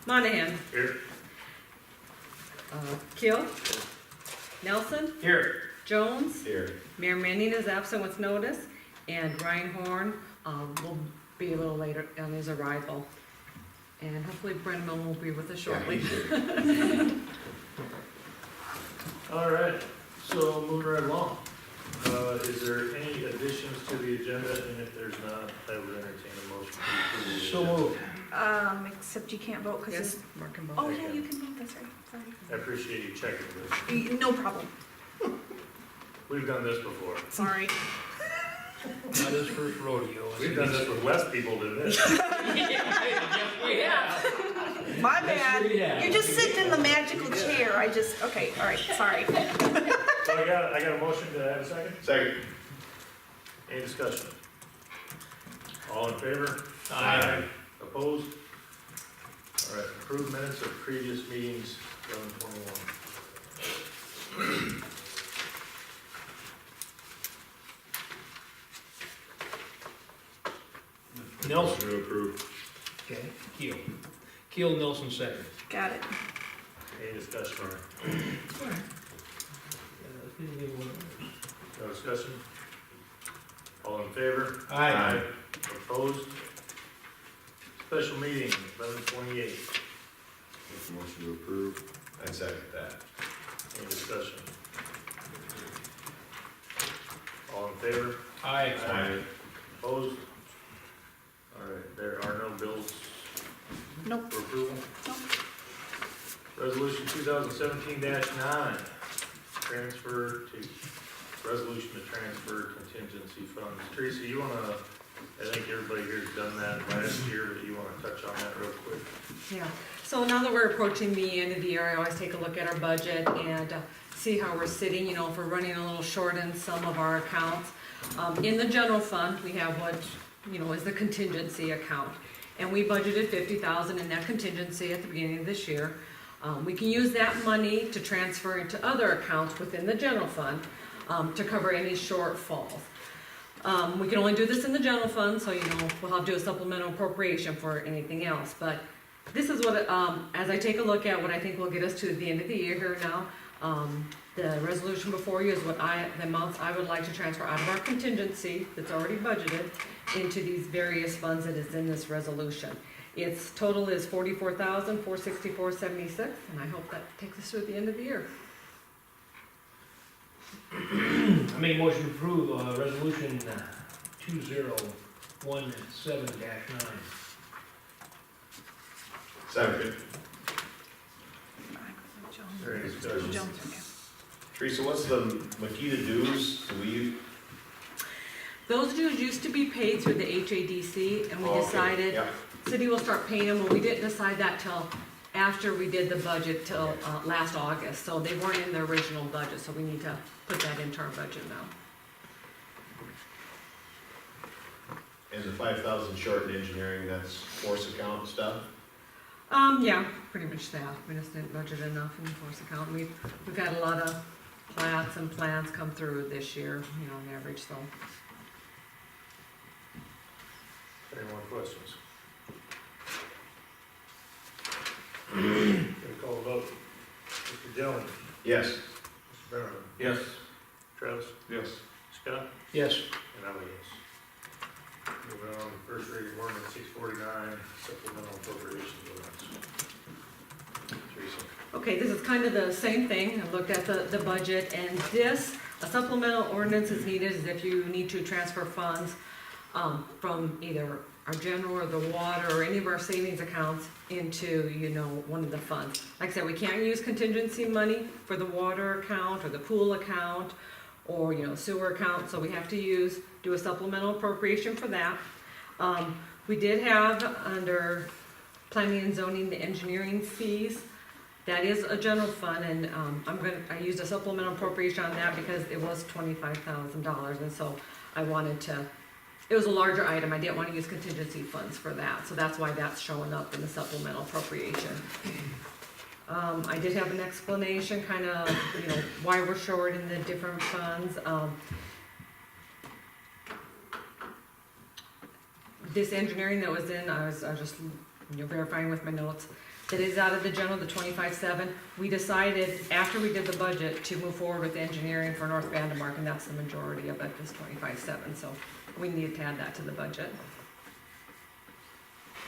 Monahan. Here. Keel. Nelson. Here. Jones. Here. Mayor Manning is absent with notice, and Ryan Horn will be a little later on his arrival. And hopefully Brendan will be with us shortly. All right, so moving right along. Is there any additions to the agenda? And if there's not, I would entertain a motion to approve the So agenda. moved. Except you can't vote because Yes, it's, Mark and oh Bob. yeah, you can vote, that's right, I appreciate you checking this. sorry. No problem, We've done this before. sorry. Not his first rodeo. We've done this with less people than this. My bad. we have. You're just sitting in the magical chair, okay, all right, sorry. So I got a motion to have a second? Second. Any discussion? All in favor? Aye. Opposed? All right, approved minutes of previous meetings, 11/21. Nelson, To approve. okay, Keel Nelson second. Got it. Any discussion? No discussion? All in favor? Aye. Opposed? Special meeting, 11/28. Make a motion to approve. I second that. Any discussion? All in favor? Aye. Opposed? All right, there are no bills Nope. for approval. Nope. Resolution 2017-9, transfer to, resolution to transfer contingency funds. Teresa, you wanna, I think everybody here's done that last year, but you wanna touch on that real quick? Yeah, so now that we're approaching the end of the year, I always take a look at our budget and see how we're sitting, you know, if we're running a little short in some of our accounts. In the general fund, we have what, you know, is the contingency account. And we budgeted 50,000 in that contingency at the beginning of this year. We can use that money to transfer into other accounts within the general fund, to cover any shortfalls. We can only do this in the general fund, so you know, we'll have to do a supplemental appropriation for anything else, but this is what, as I take a look at what I think will get us to the end of the year here now, the resolution before you is what the amounts I would like to transfer out of our contingency that's already budgeted into these various funds that is in this resolution. Its total is $44,464.76, and I hope that takes us to the end of the year. I make a motion to approve, resolution 2017-9. Second. Is there any discussion? Jones, okay. Teresa, what's the Makita dues? Do we, Those dues used to be paid through the HADC, and we okay, decided yeah. city will start paying them, and we didn't decide that till after we did the budget till last August, so they weren't in the original budget, so we need to put that into our budget now. Is the 5,000 short in engineering, that's force account stuff? Yeah, pretty much that, we just didn't budget enough in the force account, we've got a lot of plats and plans come through this year, you know, on average, so. Any more questions? Gonna call a vote. Mr. Dillon. Yes. Mr. Brennan. Yes. Travis. Yes. Scott. Yes. And I'm a yes. Moving on, first reading ordinance 649, supplemental appropriations ordinance. Teresa. Okay, this is kind of the same thing, I looked at the budget, and this, a supplemental ordinance is needed is if you need to transfer funds from either our general or the water or any of our savings accounts into, you know, one of the funds. Like I said, we can't use contingency money for the water account or the pool account or, you know, sewer account, so we have to do a supplemental appropriation for that. We did have under planning and zoning, the engineering fees. That is a general fund, and I used a supplemental appropriation on that because it was $25,000, and so I wanted to, it was a larger item, I didn't want to use contingency funds for that, so that's why that's showing up in the supplemental appropriation. I did have an explanation, kind of, you know, why we're short in the different funds. This engineering that was in, I was just, you know, verifying with my notes. that is out of the general, the 25.7. We decided, after we did the budget, to move forward with engineering for North Vandemark, and that's the majority of it, is 25.7, so we need to add that to the budget.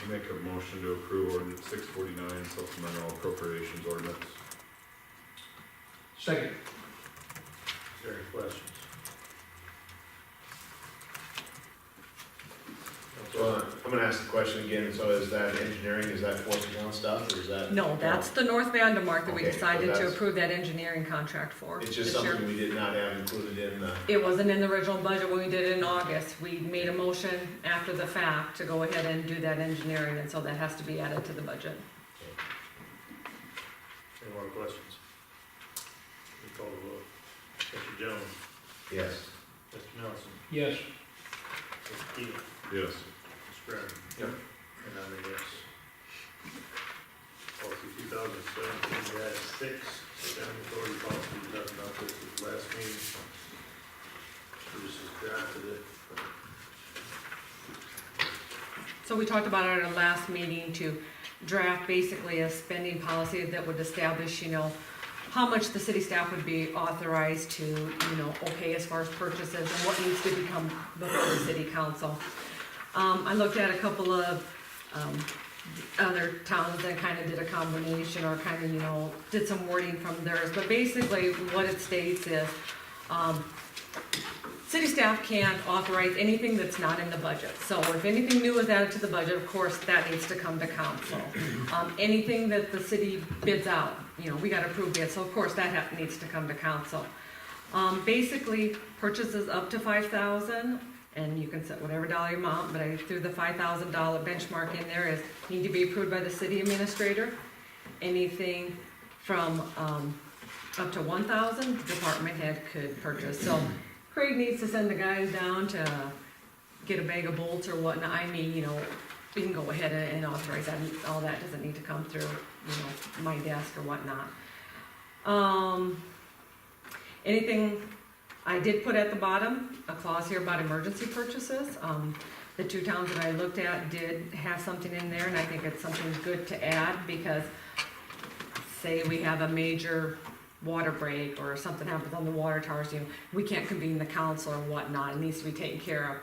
I make a motion to approve ordinance 649 supplemental appropriations ordinance. Second. Is there any questions? So I'm gonna ask the question again, so is that engineering, is that forcing down stuff, or is that? No, that's the North Vandemark that we Okay, so decided to that's- approve that engineering contract for. It's just this year. something we did not have included in the, It wasn't in the original budget when we did it in August. We made a motion after the fact to go ahead and do that engineering, and so that has to be added to the budget. Any more questions? We call the vote. Mr. Jones, yes. Mr. Nelson, Yes. Mr. Key, Yes. Mr. Brennan. Yep. And I'm a yes. Policy 2017-6, Standing Authority Policy, we talked about this at the last meeting. Bruce has drafted it. So we talked about it at our last meeting to draft basically a spending policy that would establish, how much the city staff would be authorized to, okay as far as purchases and what needs to become before the city council. I looked at a couple of, other towns that kind of did a combination or kind of, did some wording from theirs, but basically what it states is, city staff can't authorize anything that's not in the budget. So if anything new is added to the budget, of course, that needs to come to council. Anything that the city bids out, we gotta approve bids, so of course that needs to come to council. Basically, purchases up to 5,000, and you can set whatever dollar amount, but I threw the $5,000 benchmark in there, is need to be approved by the city administrator. Anything from, up to 1,000, department head could purchase. So Craig needs to send the guys down to get a bag of bolts or whatnot. I mean, we can go ahead and authorize that. All that doesn't need to come through, my desk or whatnot. Anything, I did put at the bottom, a clause here about emergency purchases. The two towns that I looked at did have something in there, and I think it's something good to add, because say we have a major water break or something happens on the water towers, we can't convene the council or whatnot, it needs to be taken care of.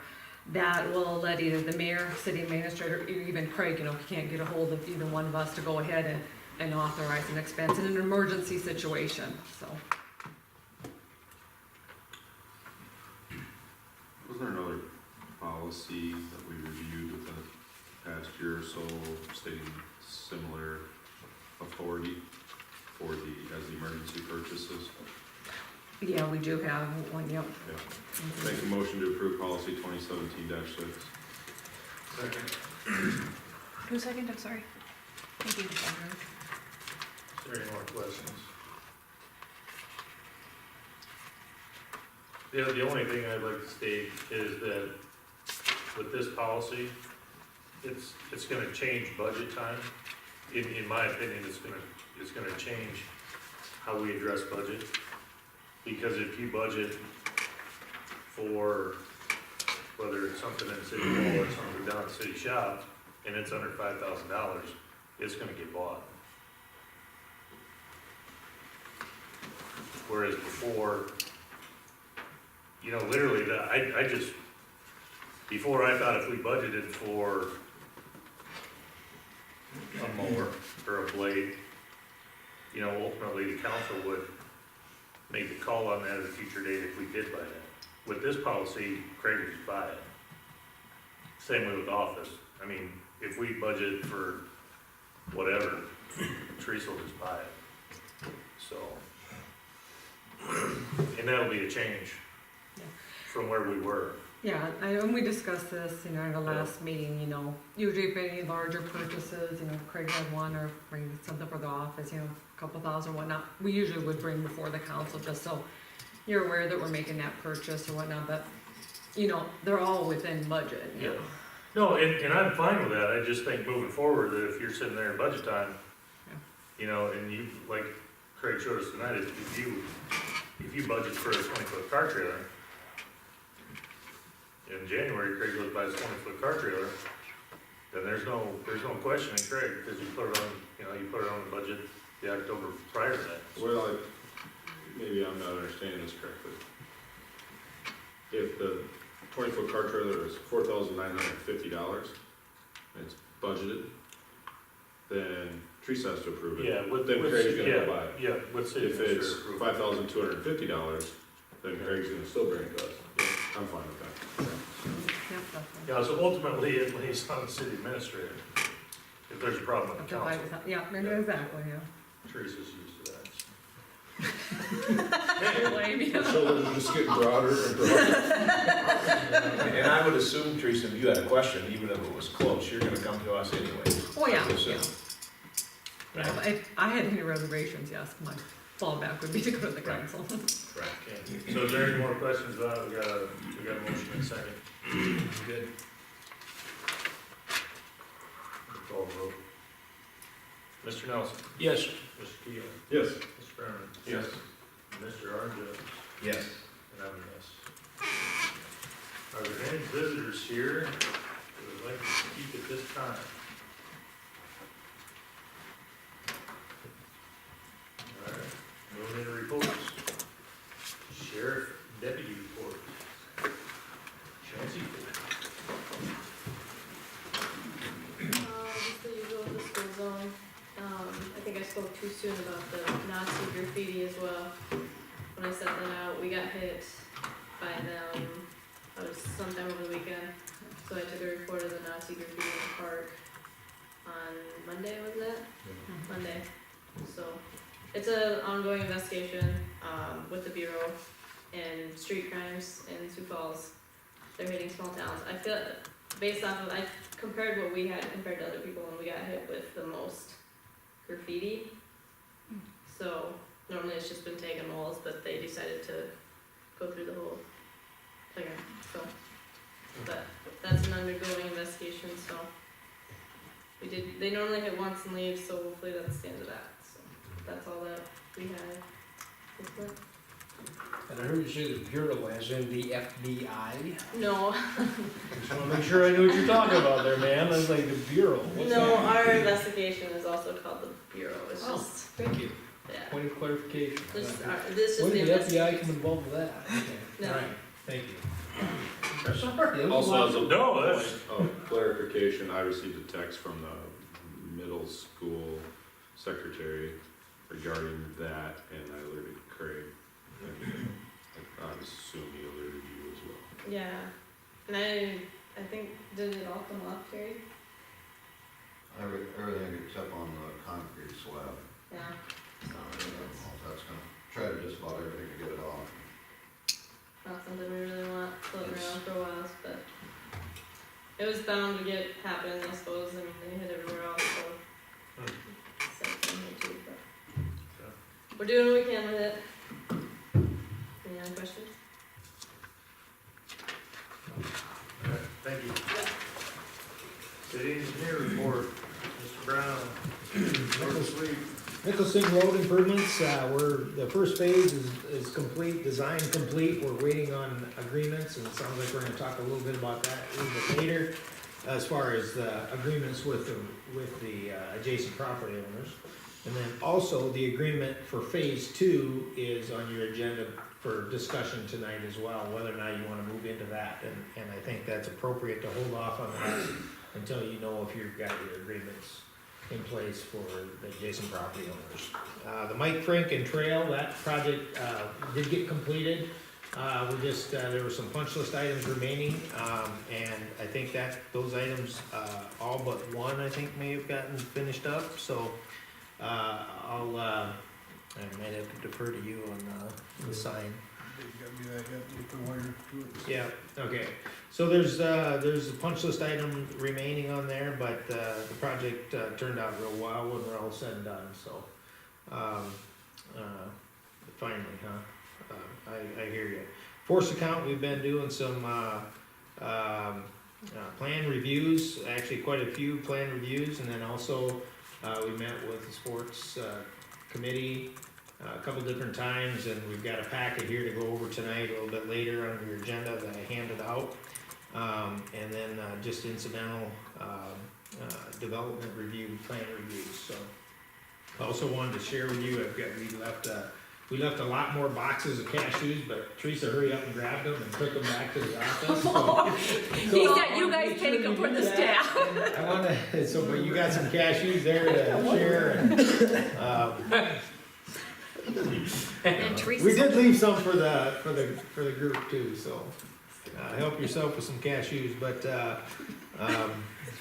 That will let either the mayor, city administrator, or even Craig, he can't get a hold of either one of us to go ahead and authorize an expense in an emergency situation, so. Was there another policy that we reviewed within the past year or so stating similar authority for as the emergency purchases? Yeah, we do have one, yep. Yeah. Make a motion to approve policy 2017-6. Second. Who seconded? I'm sorry. Thank you. Is there any more questions? The only thing I'd like to state is that with this policy, it's gonna change budget time. In my opinion, it's gonna change how we address budget. Because if you budget for, whether it's something in City Hall or something down at City Shop, and it's under $5,000, it's gonna get bought. Whereas before, literally, I just, before I thought if we budgeted for a mower or a blade, ultimately the council would make the call on that at a future date if we did buy that. With this policy, Craig would just buy it. Same way with office. I mean, if we budget for whatever, Teresa will just buy it. So, and that'll be a change Yeah. from where we were. Yeah, and we discussed this, in the last meeting, usually if any larger purchases, Craig had one or bring something for the office, a couple thousand, whatnot. We usually would bring before the council, just so you're aware that we're making that purchase or whatnot, but, they're all within budget, Yeah. No, and I'm fine with that. I just think moving forward, that if you're sitting there in budget time, and you, like Craig showed us tonight, if you budget for a 20-foot car trailer, in January, Craig goes buys a 20-foot car trailer, then there's no questioning Craig, because you put it on, you put it on the budget the October prior to that. Well, maybe I'm not understanding this correctly. If the 20-foot car trailer is $4,950, and it's budgeted, then Teresa has to approve it. Yeah, Then Craig's gonna go buy it. Yeah, with city If it's administrator approval. $5,250, then Craig's gonna still bring it to us. I'm fine with that. Yep, that's fine. Yeah, so ultimately, it lays on the city administrator. If there's a problem with the Okay, council, yeah, exactly, yeah. Teresa's used to that. Blame you. Shoulders are just getting broader and broader. And I would assume, Teresa, if you had a question, even if it was close, you're gonna come to us anyway. Oh, yeah, I would yeah. assume. Yeah, if I had any reservations, yes, my fallback would be to go to the Right. council. Correct. Okay. So is there any more questions about it? We got a motion and a second. Good. Call the vote. Mr. Nelson? Yes. Mr. Keel? Yes. Mr. Brennan? Yes. Mr. Arjo? Yes. And I'm a yes. Are there any visitors here who would like to speak at this time? All right, moving into reports. Sheriff Deputy report. Chancy? Just the usual with the school zone. I think I spoke too soon about the Nazi graffiti as well. When I sent that out, we got hit by them, it was sometime over the weekend. So I took a report of the Nazi graffiti in the park on Monday, was that? Monday. So, it's an ongoing investigation, with the Bureau and street crimes in Sioux Falls. They're hitting small towns. I feel, based off of, I compared what we had compared to other people when we got hit with the most graffiti. So, normally it's just been taking walls, but they decided to go through the whole playground, so. But that's an undergoing investigation, so. They normally hit once and leave, so hopefully that's the end of that, so. That's all that we had. And I heard you say the Bureau as in the FBI. No, Just wanna make sure I know what you're talking about there, man. I was like, the Bureau, what's no, that? our investigation is also called the Bureau, it's Oh. just, Thank you. yeah. Point of clarification. This is When the did the FBI investigation. come involved with that? Okay, No. all right, thank you. Yeah, it was a Also, lot- as a No, that's- point of clarification, I received a text from the middle school secretary regarding that, and I alerted Craig. And I assume he alerted you as well. Yeah, and I think, did it all come off, Terry? Everything except on the concrete slab. Yeah. That's gonna, try to just about everything to get it off. Not something we really want floating around for a while, but it was bound to happen, I suppose, and they hit everywhere else, so. Same thing here too, but. We're doing what we can with it. Any other questions? All right, thank you. City engineer report, Mr. Brown. Short and sweet. Nicholson Road improvements, the first phase is complete, design complete, we're waiting on agreements, and it sounds like we're gonna talk a little bit about that a little bit later, as far as the agreements with the adjacent property owners. And then also, the agreement for phase 2 is on your agenda for discussion tonight as well, whether or not you wanna move into that, and I think that's appropriate to hold off on that until you know if you've got your agreements in place for the adjacent property owners. The Mike Franken Trail, that project, did get completed. We just, there were some punch list items remaining, and I think that those items, all but one, I think, may have gotten finished up, so, I might have to defer to you on, the sign. Yeah, okay, so there's a punch list item remaining on there, but, the project, turned out real well when we're all said and done, so. Finally, huh? I hear you. Force account, we've been doing some, plan reviews, actually quite a few plan reviews, and then also, we met with the sports, committee, a couple different times, and we've got a packet here to go over tonight, a little bit later on your agenda that I handed out. And then, just incidental, development review, plan reviews, so. I also wanted to share with you, we left a lot more boxes of cashews, but Teresa hurried up and grabbed them and took them back to the office. He said, you guys take them for the staff. I wanna, but you got some cashews there to share, And Teresa. we did leave some for the group too, so, help yourself with some cashews, but,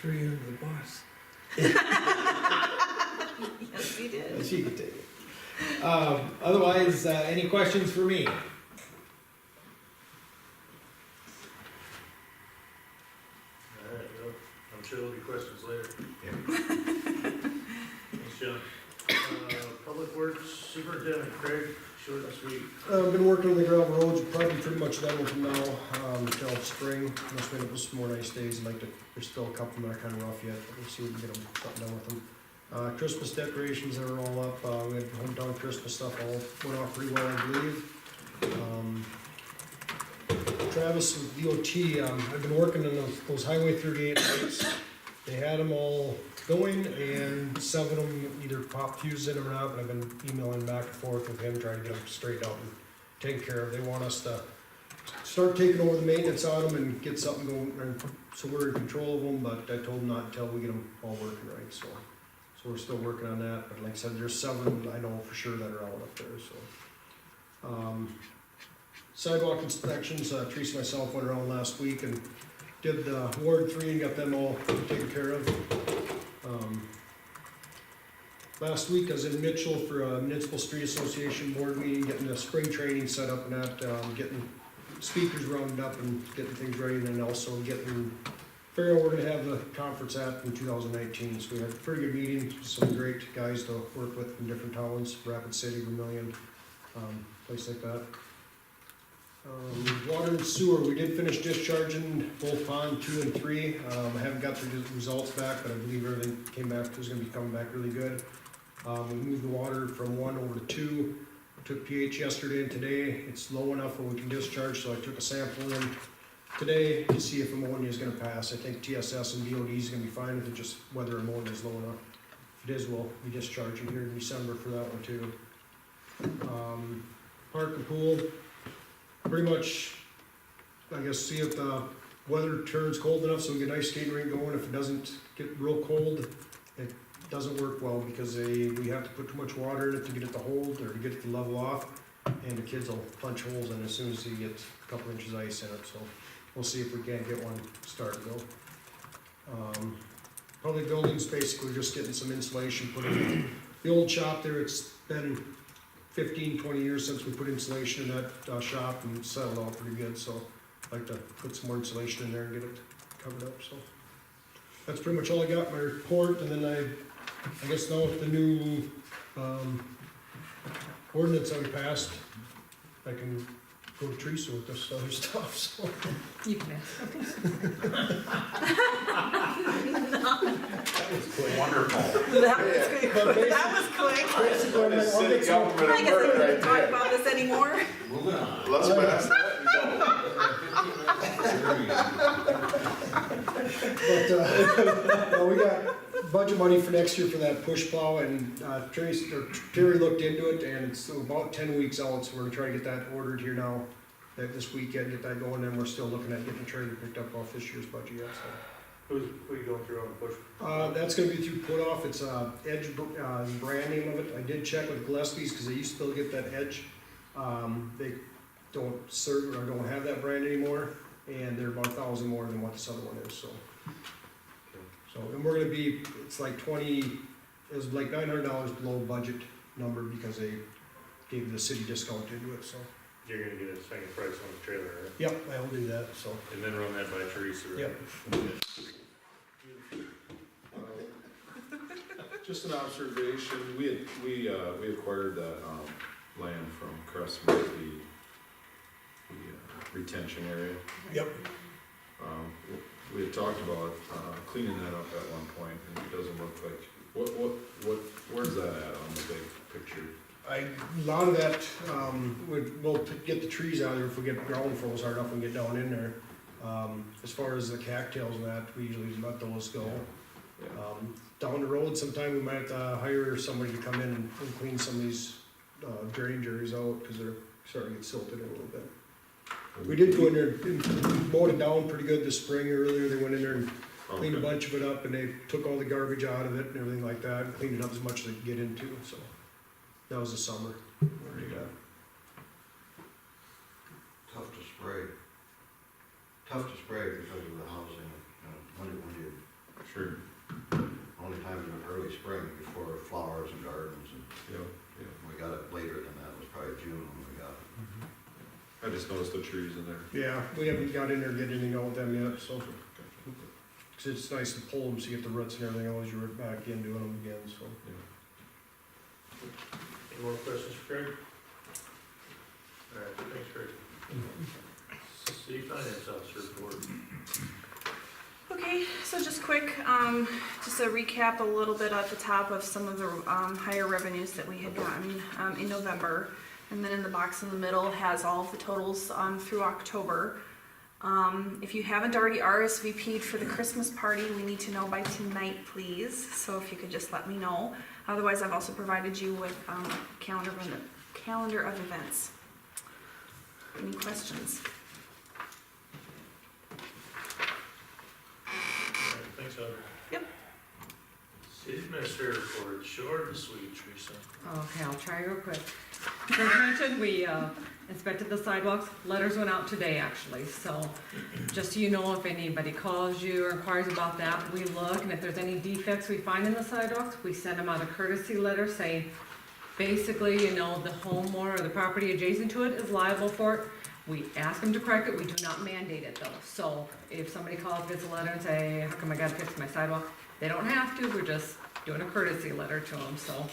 Threw you under the bus. Yes, we did. she could take it. Otherwise, any questions for me? Alright, well, I'm sure there'll be questions later. Thanks, John. Public Works Superintendent Craig, short and sweet. I've been working on the gravel roads, probably pretty much done with them now, till spring, unless we end up with some more nice days, there's still a couple that are kinda rough yet, but we'll see if we can get them something done with them. Christmas decorations are all up, we had hometown Christmas stuff all went off pretty well, I believe. Travis with DOT, I've been working on those Highway 38 lights, they had them all going, and 7 of them either popped fuses in them or not, but I've been emailing back and forth with him, trying to get them straightened out and taken care of. They want us to start taking over the maintenance on them and get something going, and so we're in control of them, but I told them not until we get them all working right, so we're still working on that, but like I said, there's 7 I know for sure that are out up there, so. Sidewalk inspections, Teresa and myself went around last week and did Ward 3 and got them all taken care of. Last week I was in Mitchell for a Municipal Street Association board meeting, getting the spring training set up and that, getting speakers rounded up and getting things ready, and then also getting, figure out where we're gonna have the conference at in 2019, so we had a pretty good meeting, some great guys to work with from different towns, Rapid City, Vermillion, place like that. Water and sewer, we did finish discharging both pond 2 and 3. I haven't got the results back, but I believe everything came back, it was gonna be coming back really good. We moved the water from 1 over to 2, took pH yesterday and today, it's low enough where we can discharge, so I took a sample in today to see if ammonia is gonna pass. I think TSS and BOD is gonna be fine with it, just whether ammonia is low enough. If it is, we'll be discharging here in December for that one too. Park and pool, pretty much, I guess, see if the weather turns cold enough so we get ice skating rink going. If it doesn't get real cold, it doesn't work well because we have to put too much water in it to get it to hold or to get it to level off, and the kids will punch holes in as soon as you get a couple inches of ice in it, so we'll see if we can't get one started though. Public buildings, basically just getting some insulation put in. The old shop there, it's been 15-20 years since we put insulation in that shop, and it's settled out pretty good, so I'd like to put some more insulation in there and get it covered up, so. That's pretty much all I got, my report, and then I guess now with the new ordinance that we passed, I can go to Teresa with this other stuff, so. You can ask. Wonderful. That was quick. That was quick. Basically, That is city government I at guess we work don't right talk there. about this anymore. Moving on. Let's pass that. But, well, we got budget money for next year for that push plow, and Terry looked into it, and it's about 10 weeks out, so we're gonna try to get that ordered here now, this weekend, get that going, and we're still looking at getting the trailer picked up off this year's budget yet, so. Who you going through on the push? That's gonna be through Put Off, it's Edge, brand name of it. I did check with Gillespie's, cause they used to still get that Edge. They don't serve, or don't have that brand anymore, and they're about 1,000 more than what this other one is, so. So, and we're gonna be, it's like it was like $900 below budget number, because they gave the city discount into it, so. You're gonna get a second price on the trailer, right? Yep, I'll do that, so. And then run that by Teresa, right? Yep. Just an observation, we acquired that, land from Crestmore, the retention area. Yep. We had talked about, cleaning that up at one point, and it doesn't look like, where's that at on the big picture? A lot of that, we'll get the trees out of there if we get ground froze hard enough and get down in there. As far as the cattails and that, we usually let those go. Down the road sometime, we might have to hire somebody to come in and clean some of these, drainage areas out, cause they're starting to get silted a little bit. We did go in there and mowed it down pretty good this spring earlier, they went in there and cleaned a Okay. bunch of it up, and they took all the garbage out of it and everything like that, and cleaned it up as much as they could get into, so. That was the summer, where they got. Tough to spray. Tough to spray because of the housing, when you, Sure, only time in the early spring before flowers and gardens, and yeah. we got it later than that, it was probably June when we got it. I just noticed the trees in there. Yeah, we haven't got in there and get anything out with them yet, so. Cause it's nice to pull them so you get the roots and everything, always you're back in doing them again, so. Any more questions for Craig? Alright, thanks, Craig. City Finance Officer report. Okay, so just quick, just a recap a little bit at the top of some of the higher revenues that we had gotten in November. And then in the box in the middle has all of the totals through October. If you haven't already RSVP'd for the Christmas party, we need to know by tonight, please. So if you could just let me know. Otherwise, I've also provided you with a calendar of events. Any questions? Alright, thanks, Audrey. Yep. City Administrator report, short and sweet, Teresa. Okay, I'll try real quick. As mentioned, we inspected the sidewalks, letters went out today actually, so just so you know, if anybody calls you or inquires about that, we look, and if there's any defects we find in the sidewalks, we send them out a courtesy letter saying, basically, the homeowner or the property adjacent to it is liable for it. We ask them to correct it, we do not mandate it though, so if somebody calls, gets a letter and say, how come I gotta fix my sidewalk? They don't have to, we're just doing a courtesy letter to them, so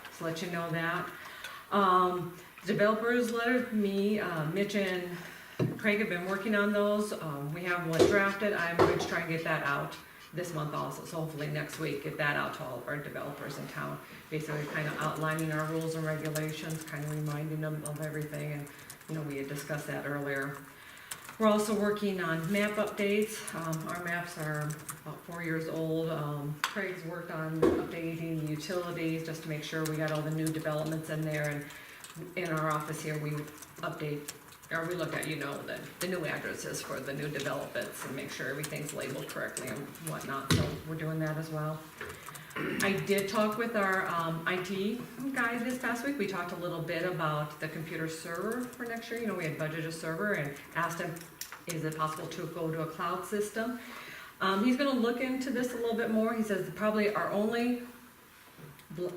just let you know that. Developers letter, Mitch and Craig have been working on those, we have one drafted, I'm going to try and get that out this month also, so hopefully next week, get that out to all of our developers in town. Basically kind of outlining our rules and regulations, kind of reminding them of everything, and we had discussed that earlier. We're also working on map updates, our maps are about 4 years old, Craig's worked on updating the utilities, just to make sure we got all the new developments in there, and in our office here, we update, or we look at, the new addresses for the new developments, and make sure everything's labeled correctly and whatnot, so we're doing that as well. I did talk with our IT guy this past week. We talked a little bit about the computer server for next year. We had budgeted a server and asked him, is it possible to go to a cloud system? He's gonna look into this a little bit more. He says probably our only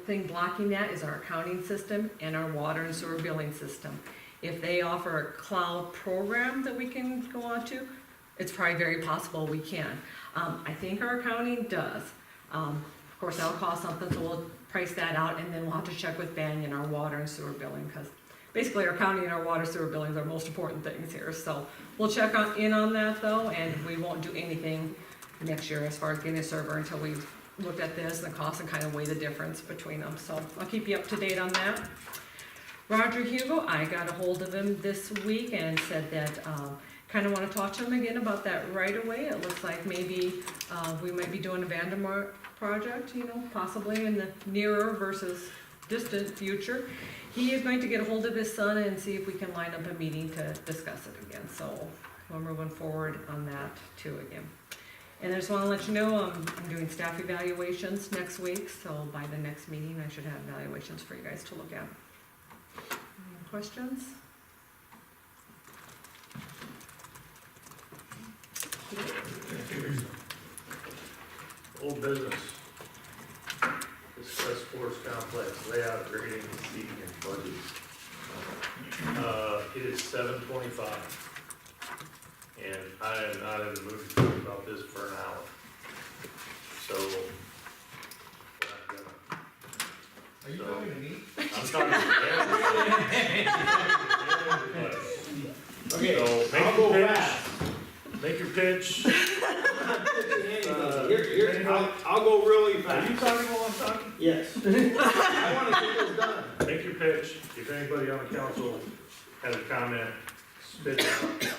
thing blocking that is our accounting system and our water and sewer billing system. If they offer a cloud program that we can go on to, it's probably very possible we can. I think our accounting does. Of course, that'll cost something, so we'll price that out, and then we'll have to check with Banyan, our water and sewer billing, because basically our county and our water sewer billings are most important things here, so we'll check in on that though, and we won't do anything next year as far as getting a server until we've looked at this and the cost and kind of weigh the difference between them, so I'll keep you up to date on that. Roger Hugo, I got a hold of him this week and said that, kind of want to talk to him again about that right away. It looks like maybe we might be doing a Vandermark project, possibly in the nearer versus distant future. He is going to get a hold of his son and see if we can line up a meeting to discuss it again. So we're moving forward on that too again. And I just want to let you know, I'm doing staff evaluations next week, so by the next meeting I should have evaluations for you guys to look at. Any questions? Old business. Discuss sports complex layout, grading, seating, and budget. It is 7:25. And I am not in the mood to talk about this for an hour. So, we're not gonna. Are you talking to me? I'm talking to everybody. Okay, So, I'll go fast. Make your pitch. I'll go really Are fast. you talking while I'm talking? Yes. I wanna get this done. Make your pitch. If anybody on the council has a comment, spit it out.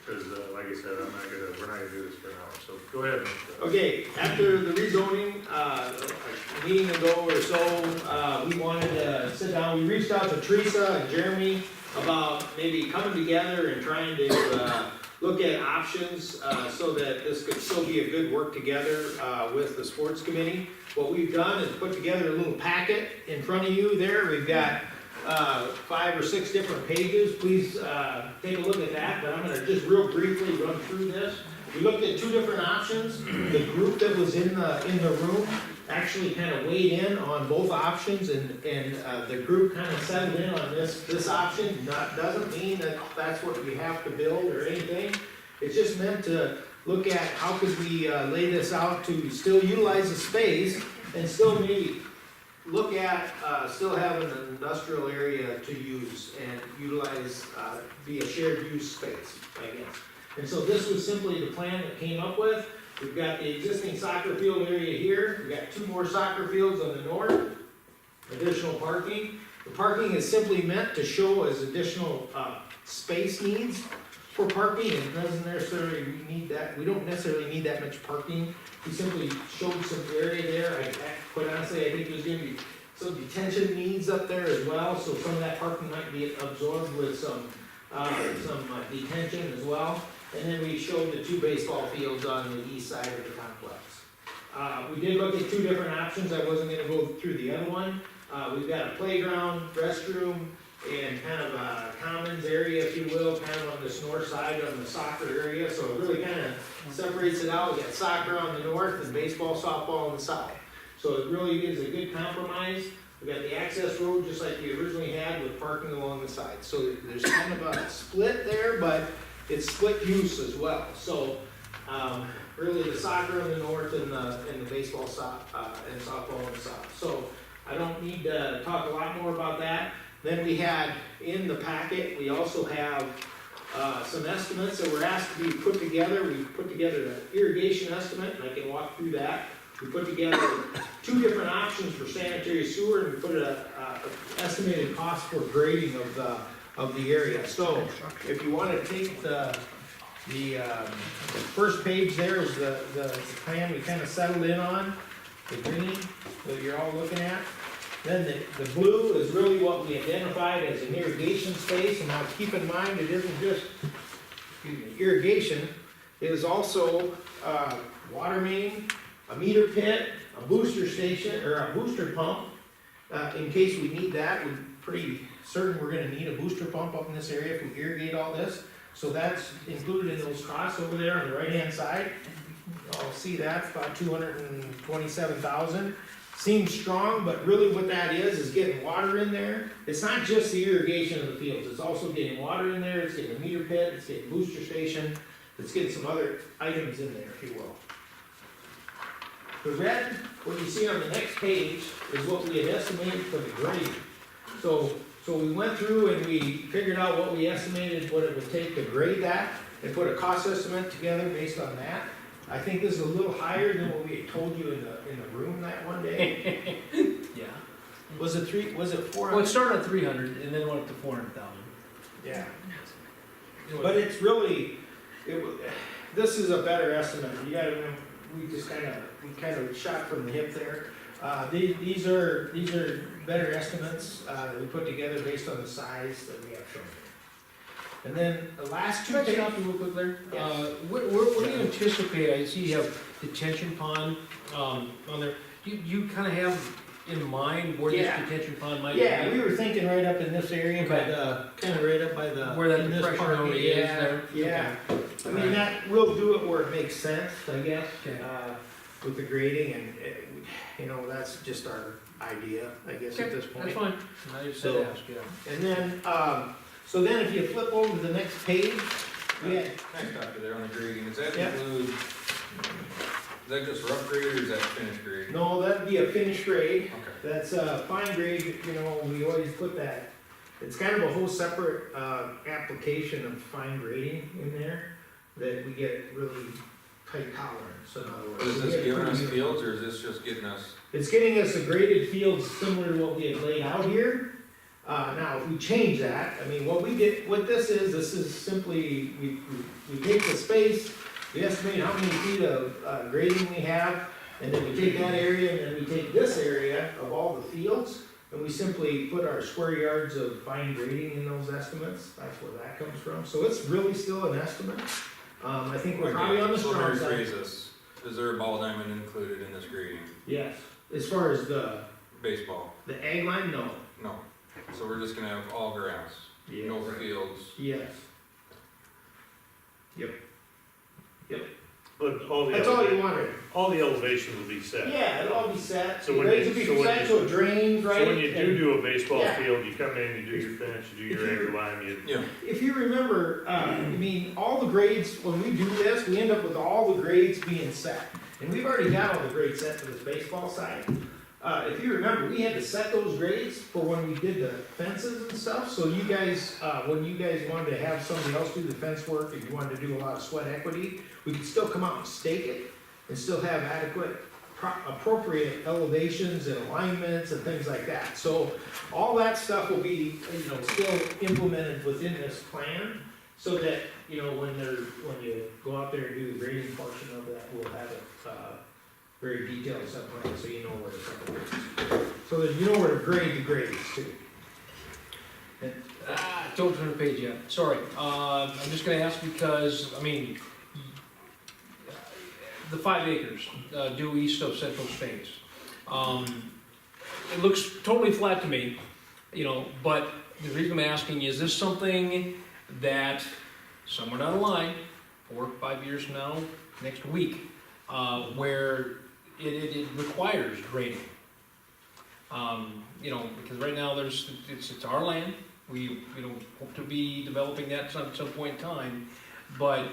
Because like like I said, we're not gonna do this for an hour, so go ahead. Mr. Okay, after the rezoning, a meeting ago or so, we wanted to sit down, we reached out to Teresa and Jeremy about maybe coming together and trying to, look at options, so that this could still be a good work together, with the sports committee. What we've done is put together a little packet in front of you there, we've got 5 or 6 different pages, please take a look at that, but I'm gonna just real briefly run through this. We looked at 2 different options, the group that was in the room actually kind of weighed in on both options, and the group kind of settled in on this option. Doesn't mean that that's what we have to build or anything, it's just meant to look at how could we lay this out to still utilize the space and still maybe look at, still having an industrial area to use and utilize, be a shared use space, I guess. And so this was simply the plan that came up with. We've got the existing soccer field area here, we've got 2 more soccer fields on the north, additional parking. The parking is simply meant to show as additional, space needs for parking, it doesn't necessarily need that, we don't necessarily need that much parking. We simply showed some area there, quite honestly, I think there's gonna be some detention needs up there as well, so some of that parking might be absorbed with some detention as well. And then we showed the 2 baseball fields on the east side of the complex. We did look at 2 different options, I wasn't gonna go through the other one. We've got a playground, restroom, and kind of a commons area, if you will, kind of on this north side on the soccer area, so it really kind of separates it out. We got soccer on the north and baseball, softball on the south. So it really is a good compromise. We got the access road just like we originally had with parking along the side. So there's kind of a split there, but it's split use as well. So, really the soccer on the north and the baseball and softball on the south. So I don't need to talk a lot more about that. Then we had, in the packet, we also have some estimates that were asked to be put together. We put together an irrigation estimate, and I can walk through that. We put together 2 different options for sanitary sewer, and we put an estimated cost for grading of the area. So, if you wanna take the first page there is the plan we kinda settled in on, the green that you're all looking at. Then the blue is really what we identified as an irrigation space, and now keep in mind, it isn't just, irrigation, it is also, water main, a meter pit, a booster station, or a booster pump, in case we need that. We're pretty certain we're gonna need a booster pump up in this area if we irrigate all this. So that's included in those costs over there on the right-hand side. I'll see that, about 227,000. Seems strong, but really what that is getting water in there. It's not just the irrigation of the fields, it's also getting water in there, it's getting a meter pit, it's getting a booster station, it's getting some other items in there, if you will. The red, what you see on the next page, is what we had estimated for the grade. So we went through and we figured out what we estimated what it would take to grade that, and put a cost estimate together based on that. I think this is a little higher than what we had told you in the room that one day. Yeah. Was it 400? Well, it started at 300 and then went up to 400,000. Yeah. But it's really, this is a better estimate. You gotta remember, we kind of shot from the hip there. These are better estimates, that we put together based on the size that we have shown. And then the last 2 Can I pages. stop you real quick there? Yes. What do you anticipate, I see you have detention pond, on there, you kinda have in mind where this Yeah. detention pond might be? Yeah, we were thinking right up in this area, by Okay. the, kind of right up by the. Where that in this depression part, already is yeah, there? Yeah, I mean, we'll do it where it makes sense, I guess, Okay. with the grading, and, that's just our idea, I guess, at this point. That's fine, I just said So- ask, yeah. And then, so then if you flip over to the next page, we had, Can I stop you there on the grading, does that Yeah. include, is that just rough grade or is that finished grade? no, that'd be a finished grade. Okay. That's fine grade, we always put that, it's kind of a whole separate, application of fine grading in there, that we get really tight tolerance, in other words. But is We this get giving pretty us good- fields or is this just getting us, It's getting us a graded field similar to what we had laid out here, Now, if we change that, I mean, what this is simply, we take the space, we estimate how many feet of grading we have, and then we take that area, and then we take this area of all the fields, and we simply put our square yards of fine grading in those estimates. That's where that comes from. So it's really still an estimate. I think we're probably on the So strong let me side. phrase this, is there a ball diamond included in this grading? Yes, as far as the Baseball? ag line, no. No. So we're just gonna have all grass, no Yes. fields. Yes. But all the, That's all you wanted. all the elevations will be set. Yeah, it'll all be set. So when Grades you- will be so when set you- so it drains, right? So when you And do a baseball Yeah. field, you come in, you do your fence, you do If your you're- anchor line, you, Yeah. if you remember, I mean, all the grades, when we do this, we end up with all the grades being set. And we've already got all the grades set for this baseball side. If you remember, we had to set those grades for when we did the fences and stuff, so you guys, when you guys wanted to have somebody else do the fence work, and you wanted to do a lot of sweat equity, we could still come out and stake it, and still have adequate, appropriate elevations and alignments and things like that. So, all that stuff will be, still implemented within this plan, so that, when you go out there and do the grading portion of that, we'll have it, very detailed set plan, so you know where to set the grades. So that you know where to grade the grades too. Don't turn the page yet, sorry. I'm just gonna ask because, I mean, the 5 acres, due east of Central Space. It looks totally flat to me, but the reason I'm asking, is this something that somewhere down the line, 4 or 5 years from now, next week, where it requires grading? Because right now it's our land, we hope to be developing that at some point in time, but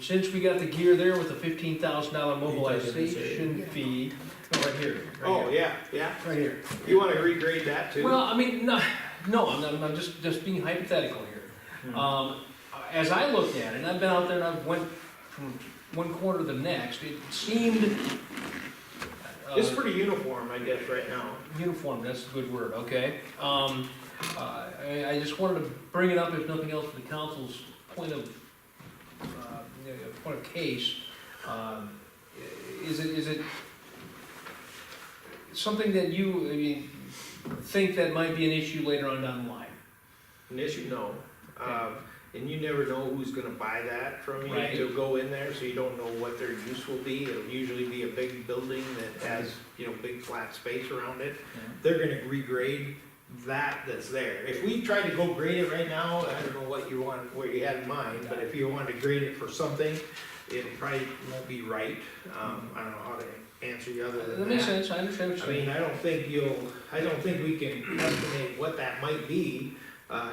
since we got the gear there with the $15,000 mobilization fee, right here. Oh, yeah, Right here. you wanna regrade that too? Well, I mean, no, I'm just being hypothetical here. As I looked at it, and I've been out there and I've went from one corner to the next, it seemed. It's pretty uniform, I guess, right now. Uniform, that's a good word, okay. I just wanted to bring it up, if nothing else, for the council's point of case. Is it something that you think that might be an issue later on down the line? An issue, no. And you never know who's gonna buy that from you Right. to go in there, so you don't know what their use will be. It'll usually be a big building that has, big flat space around it. They're gonna regrade that's there. If we tried to go grade it right now, I don't know what you had in mind, but if you wanted to grade it for something, it probably won't be right. I don't know how to answer you other than that. That makes sense, I understand what I you're mean, saying. I don't think we can estimate what that might be.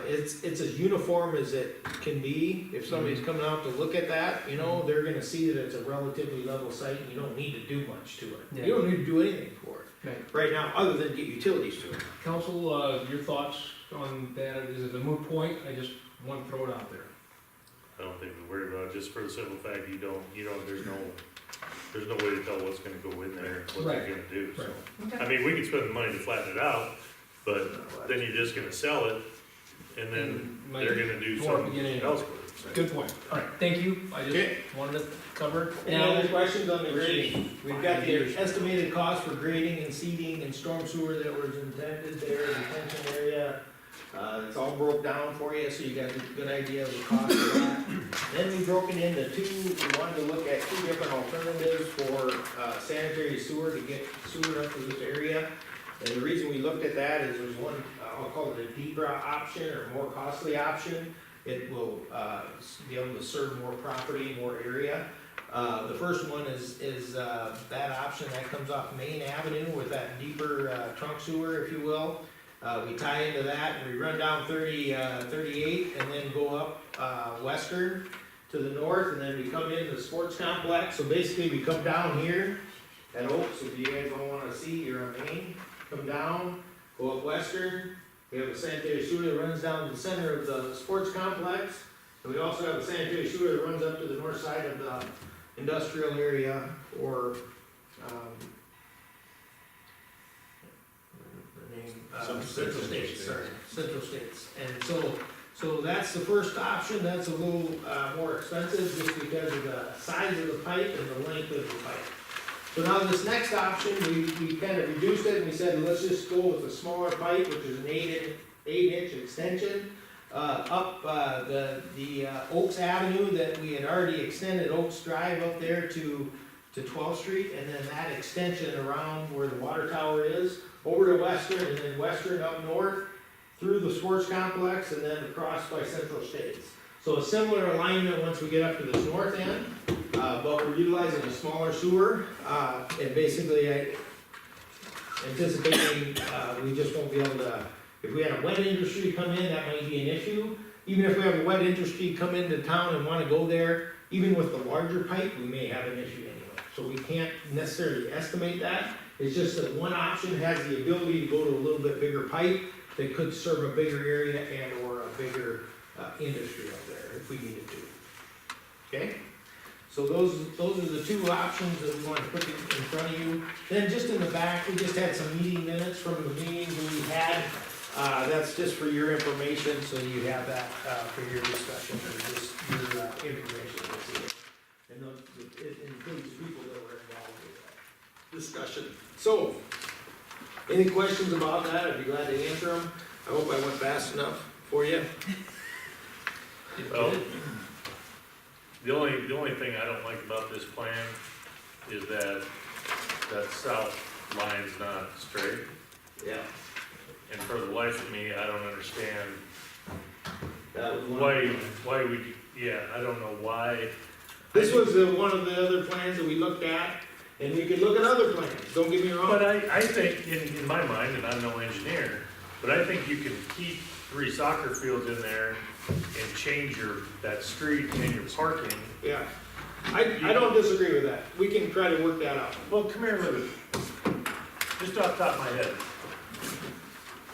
It's as uniform as it can be. If somebody's coming out to look at that, they're gonna see that it's a relatively level site and you don't need to do much to it. Yeah. You don't need to do anything for it Okay. right now, other than get utilities to it. Council, your thoughts on that? Is it a moot point? I just want to throw it out there. I don't think we worry about it, just for the simple fact there's no way to tell what's gonna go in there, and what they're Right. gonna do, so. Okay. I mean, we could spend the money to flatten it out, but then you're just gonna sell it, and then Might they're gonna do more something beginning. else with it. Good point. All right, thank you. I just Okay. wanted to cover. Any other questions on the grading? We've got the estimated cost for grading and seeding and storm sewer that was intended there, detention area. It's all broke down for you, so you got a good idea of the cost of that. Then we broke it into we wanted to look at 2 different alternatives for sanitary sewer to get sewer up to this area. And the reason we looked at that is there's one, I'll call it a deeper option or more costly option. It will be able to serve more property, more area. The first one is that option that comes off Main Avenue with that deeper trunk sewer, if you will. We tie into that and we run down 38 and then go up Western to the north, and then we come into the sports complex. So basically we come down here at Oaks, if you guys don't wanna see, you're on Main. Come down, go up Western. We have a sanitary sewer that runs down to the center of the sports complex. And we also have a sanitary sewer that runs up to the north side of the industrial area, or, the name Central States, sorry, Central States. And so that's the first option, that's a little, more expensive just because of the size of the pipe and the length of the pipe. So now this next option, we kind of reduced it, and we said, let's just go with a smaller pipe, which is an 8-inch extension, up, the Oaks Avenue that we had already extended Oaks Drive up there to 12th Street, and then that extension around where the water tower is, over to Western, and then Western up north, through the sports complex, and then across by Central States. So a similar alignment once we get up to this north end, but we're utilizing a smaller sewer, and basically anticipating, we just won't be able to, if we had a wet industry come in, that might be an issue. Even if we have a wet industry come into town and wanna go there, even with the larger pipe, we may have an issue anyway. So we can't necessarily estimate that. It's just that one option has the ability to go to a little bit bigger pipe that could serve a bigger area and or a bigger, industry up there if we needed to. Okay? So those are the two options that we want to put in front of you. Then just in the back, we just had some meeting minutes from the meetings we had. That's just for your information, so you have that, for your discussion, or just your, information that's here. And it includes people that were involved with that discussion. So, any questions about that? I'd be glad to answer them. I hope I went fast enough for you. Well, the only thing I don't like about this plan is that south line's not straight. Yeah. And for the life of me, I don't understand That was one. why we, yeah, I don't know why. This was one of the other plans that we looked at, and we could look at other plans, don't get me wrong. But I think, in my mind, and I'm no engineer, but I think you can keep 3 soccer fields in there and change that street and your parking. Yeah, I don't disagree with that, we can try to work that out. Well, come here, Libby. Just off the top of my head.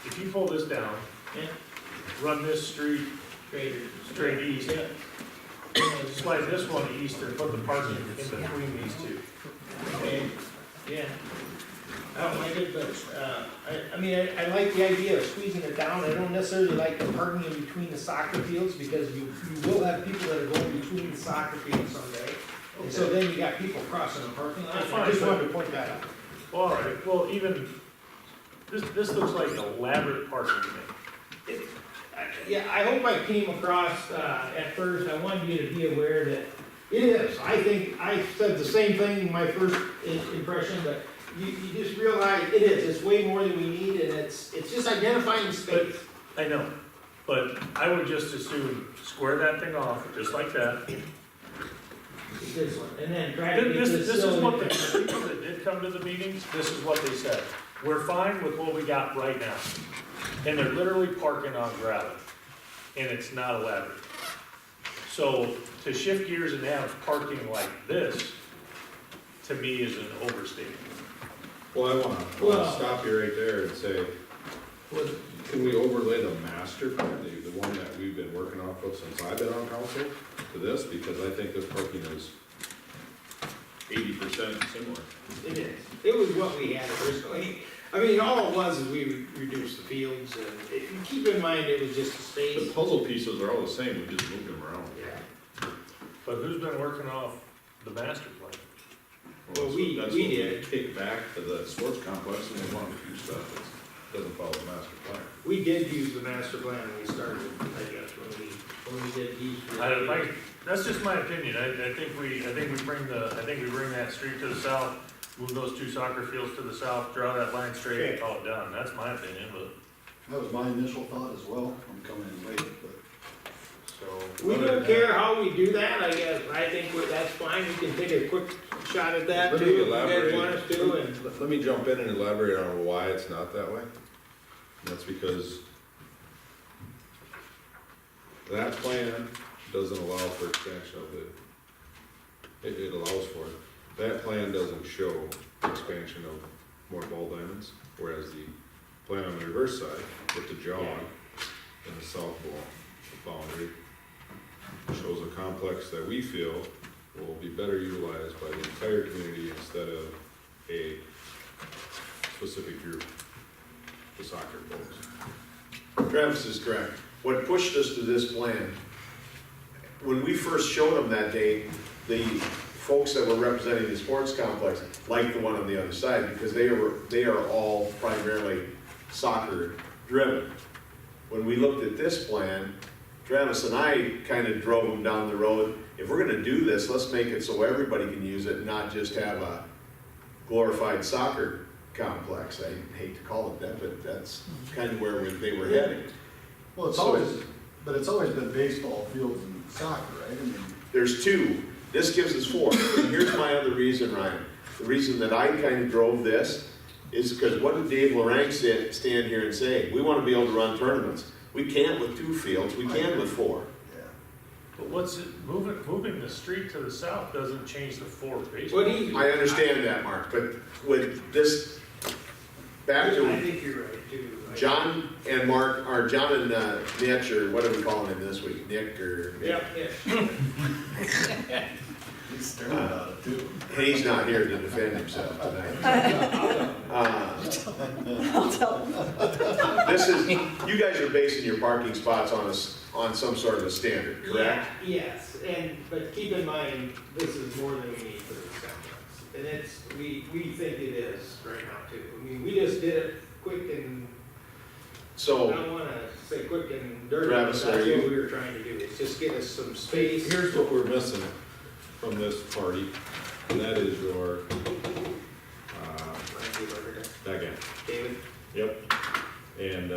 If you pull this down, Yeah. run this street straight east, slide this one east and put the parking in between these two. Okay, yeah. I don't like it, but, I mean, I like the idea of squeezing it down, I don't necessarily like the parking in between the soccer fields, because you will have people that are going between the soccer fields someday. And so then you got people crossing the parking lot, That's I fine, just but- wanted to point that out. All right, well, even, this looks like elaborate parking to me. Yeah, I hope I came across, at first, I wanted you to be aware that it is, I think, I said the same thing in my first impression, but you just realize it is, it's way more than we need, and it's just identifying space. I know, but I would just as soon square that thing off, just like that. This one, and then try to make This this is what the silly. people that did come to the meetings, this is what they said. We're fine with what we got right now. And they're literally parking on gravel, and it's not elaborate. So to shift gears and have parking like this, to me is an overstatement. Well, I wanna stop you right there and say, can we overlay the master plan, the one that we've been working off of since I've been on council, to this? Because I think this parking is 80% similar. It is, it was what we had originally. I mean, all it was is we reduced the fields, and keep in mind, it was just a The space. puzzle pieces are all the same, we just moved them around. Yeah. But who's been working off the master plan? Well, so we that's did. what we kicked back to the sports complex, and they wanted to do stuff that doesn't follow the master plan. We did use the master plan when we started, I guess, when we did these. That's just my opinion. I think we bring that street to the south, move those 2 soccer fields to the south, draw that line straight, and call it done. That's my opinion, but, That was my initial thought as well, I'm coming in late, but so. We don't care how we do that, I guess, I think that's fine, we can take a quick shot at that Let too, me if you guys elaborate. want us to, and. Let me jump in and elaborate on why it's not that way. And that's because that plan doesn't allow for expansion of it allows for it. That plan doesn't show expansion of more ball diamonds, whereas the plan on the reverse side, with the jog and the south boundary, shows a complex that we feel will be better utilized by the entire community instead of a specific group. the soccer folks. Travis is correct. What pushed us to this plan, when we first showed them that day, the folks that were representing the sports complex liked the one on the other side because they are all primarily soccer driven. When we looked at this plan, Travis and I kind of drove them down the road. If we're gonna do this, let's make it so everybody can use it, not just have a glorified soccer complex. I hate to call it that, but that's kind of where they were heading. Well, it's always been baseball fields and soccer, right? I mean, There's two. This gives us four. Here's my other reason, Ryan. The reason that I kind of drove this is because what did Dave Lorank stand here and say? We want to be able to run tournaments. We can't with 2 fields, we can with 4. yeah. But moving the street to the south doesn't change the 4 baseball. I understand that, Mark, but with this, back I to think you're right too. John and Mark, or John and Nick, or what are we calling him this week? Nick or? Yeah. He's stern about it too. He's not here to defend himself tonight. This is, you guys are basing your parking spots on some sort of a standard, correct? Yes, but keep in mind, this is more than we need for this complex. And it's, we think it is right now too. I mean, we just did it quick and, I So, don't wanna say quick and dirty, but Travis, that's are what you- we were trying to do, is just get us some space. Here's what we're missing from this party, and that is your, that guy. David? Yep. And,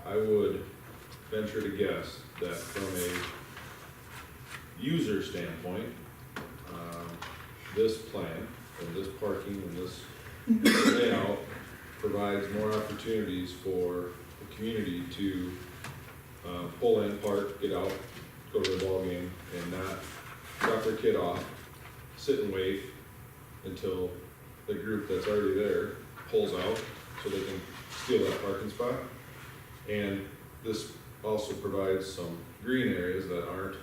I would venture to guess that from a user standpoint, this plan, and this parking, and this layout provides more opportunities for the community to, pull in, park, get out, go to the ball game, and not drop their kid off, sit and wait until the group that's already there pulls out, so they can steal that parking spot. And this also provides some green areas that aren't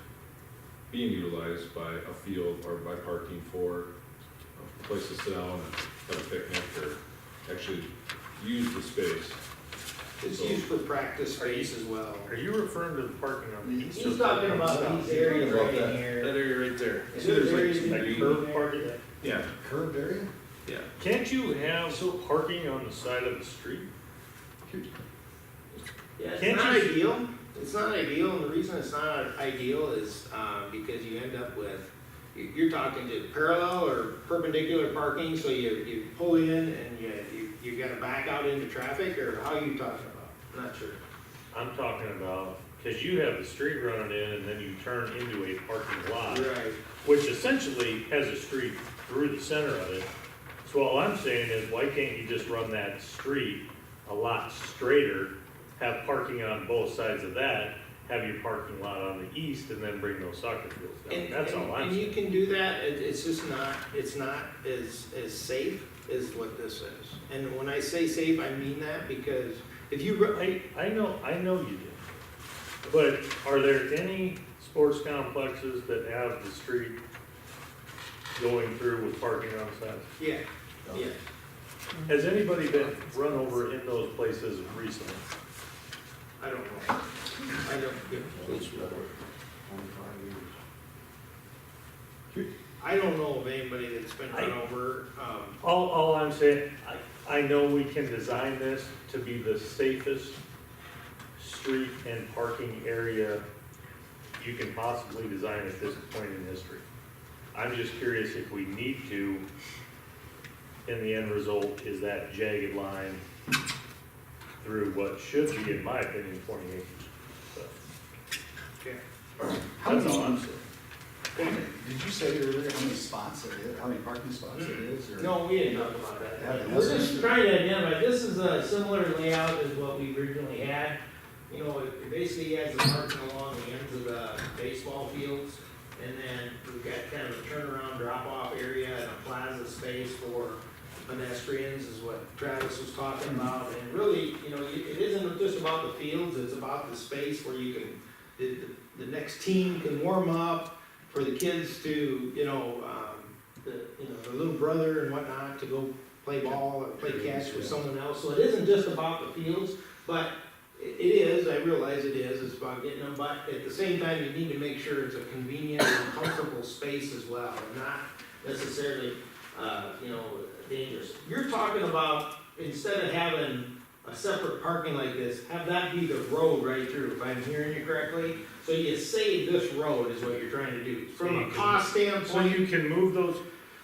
being utilized by a field or by parking for a place to sit down and have a picnic or actually use the space. It's used for practice space as well. Are you referring to the parking on the east? He's talking about these areas right in That here. area right there. And See, there's those like areas some in green- curb parking? Yeah, Curved area? yeah. Can't you have parking on the side of the street? Yeah, it's Can't not you- ideal, it's not ideal, and the reason it's not ideal is, because you end up with, you're talking to parallel or perpendicular parking, so you pull in and you gotta back out into traffic, or how are you talking about? I'm not sure. I'm talking about, because you have the street running in and then you turn into a parking lot, Right. which essentially has a street through the center of it. So all I'm saying is, why can't you just run that street a lot straighter, have parking on both sides of that, have your parking lot on the east, and then bring those soccer fields down? That's all I'm And you saying. can do that, it's just not, it's not as safe as what this is. And when I say safe, I mean that, because if you, I know you do. But are there any sports complexes that have the street going through with parking on the sides? yeah, yeah. Has anybody been run over in those places recently? I don't know. I don't know of anybody that's been run over. All I'm saying, I know we can design this to be the safest street and parking area you can possibly design at this point in history. I'm just curious if we need to, and the end result is that jagged line through what should be, in my opinion, 20 acres. So, that's all I'm saying. Did you say earlier how many spots it is, how many parking spots it is, or? No, we didn't talk about Yeah, that. but We're that's- just trying to identify, this is a similar layout as what we originally had. You know, it basically has the parking along the ends of the baseball fields, and then we've got kind of a turnaround drop-off area and a plaza space for pedestrians is what Travis was talking about. And really, you know, it isn't just about the fields, it's about the space where you can, the next team can warm up, for the kids to, the little brother and whatnot, to go play ball, or play catch with someone else, so it isn't just about the fields, but it is, I realize it is, it's about getting them, but at the same time, you need to make sure it's a convenient and comfortable space as well, and not necessarily, dangerous. You're talking about, instead of having a separate parking like this, have that be the road right through, if I'm hearing you correctly? So you save this road is what you're trying to do, from a cost So standpoint. you can move those,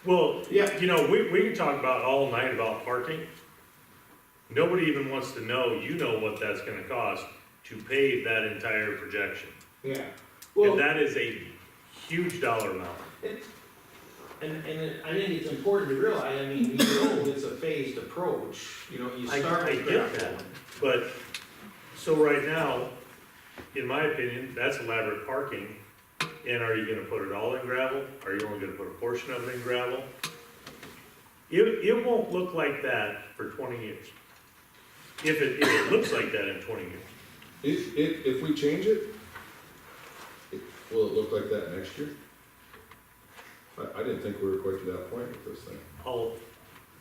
well, Yeah. we can talk about all night about parking. Nobody even wants to know, what that's gonna cost to pave that entire projection. Yeah, well, And that is a huge dollar amount. and I think it's important to realize, I mean, you know, it's a phased approach, you I start with get that, but, so right now, in my opinion, that's elaborate parking. And are you gonna put it all in gravel? Are you only gonna put a portion of it in gravel? It won't look like that for 20 years. If it looks like that in 20 years. If we change it, will it look like that next year? I didn't think we were quite to that point with this thing.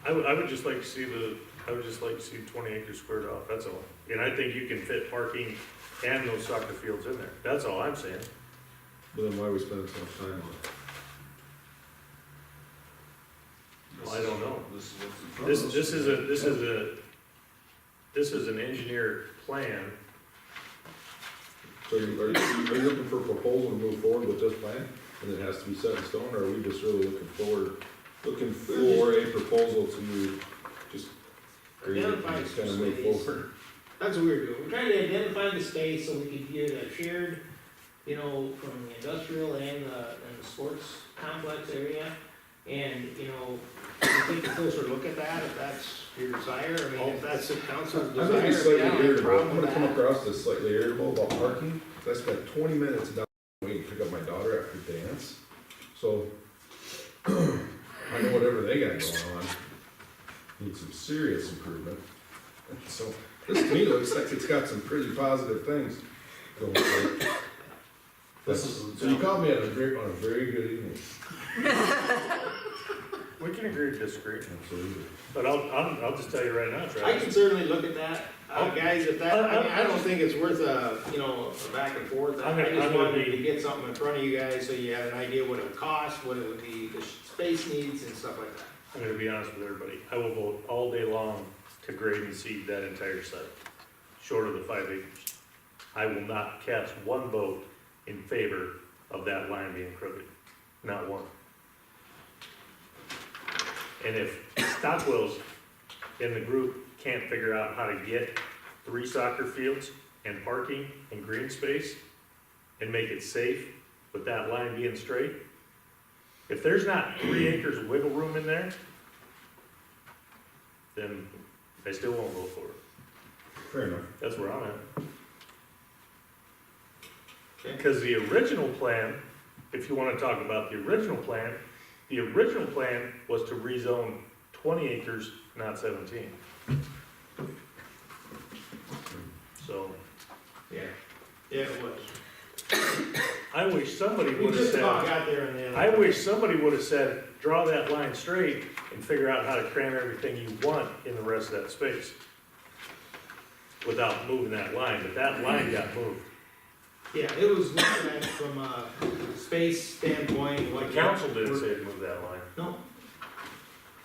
I would just like to see 20 acres squared off, that's all. And I think you can fit parking and those soccer fields in there, that's all I'm saying. But then why are we spending so much time on it? Well, I don't know. This is what's in front of us. This is an engineered plan. So are you looking for a proposal to move forward with this plan? And it has to be set in stone, or are we just really looking for a proposal to just agree and Identify just kind of some move space. forward? That's what we're doing, we're trying to identify the space so we can get a shared, from the industrial and the sports complex area. And, we take a closer look at that, if that's your desire, I mean, if that's the council's I'm desire. gonna be I slightly don't have a irritable, problem I'm with gonna come that. across this slightly irritable about parking, 'cause I spent 20 minutes down waiting to pick up my daughter after dance. So, I know whatever they got going on needs some serious improvement. So, this to me looks like it's got some pretty positive things going for it. So you called me on a very good evening. We can agree to disagree, Absolutely. but I'll just tell you right now, I Travis. can certainly look at that, guys, if that, I don't think it's worth a back and forth. I'm I gonna just wanted be- to get something in front of you guys, so you have an idea what it would cost, what it would be, the space needs and stuff like that. I'm gonna be honest with everybody, I will vote all day long to grade and seed that entire site, short of the 5 acres. I will not cast one vote in favor of that line being crooked, not one. And if Stockwell's in the group can't figure out how to get 3 soccer fields and parking and green space and make it safe with that line being straight, if there's not 3 acres of wiggle room in there, then I still won't vote for it. Fair enough. That's where I'm at. Okay. Because the original plan, if you wanna talk about the original plan was to rezone 20 acres, not 17. So, Yeah, it was. I wish somebody We would've just about said, got there in the end. I wish somebody would've said, draw that line straight and figure out how to cram everything you want in the rest of that space. Without moving that line, but that line got moved. Yeah, it was looking at it from a space standpoint, The like. council didn't say to move that line, No,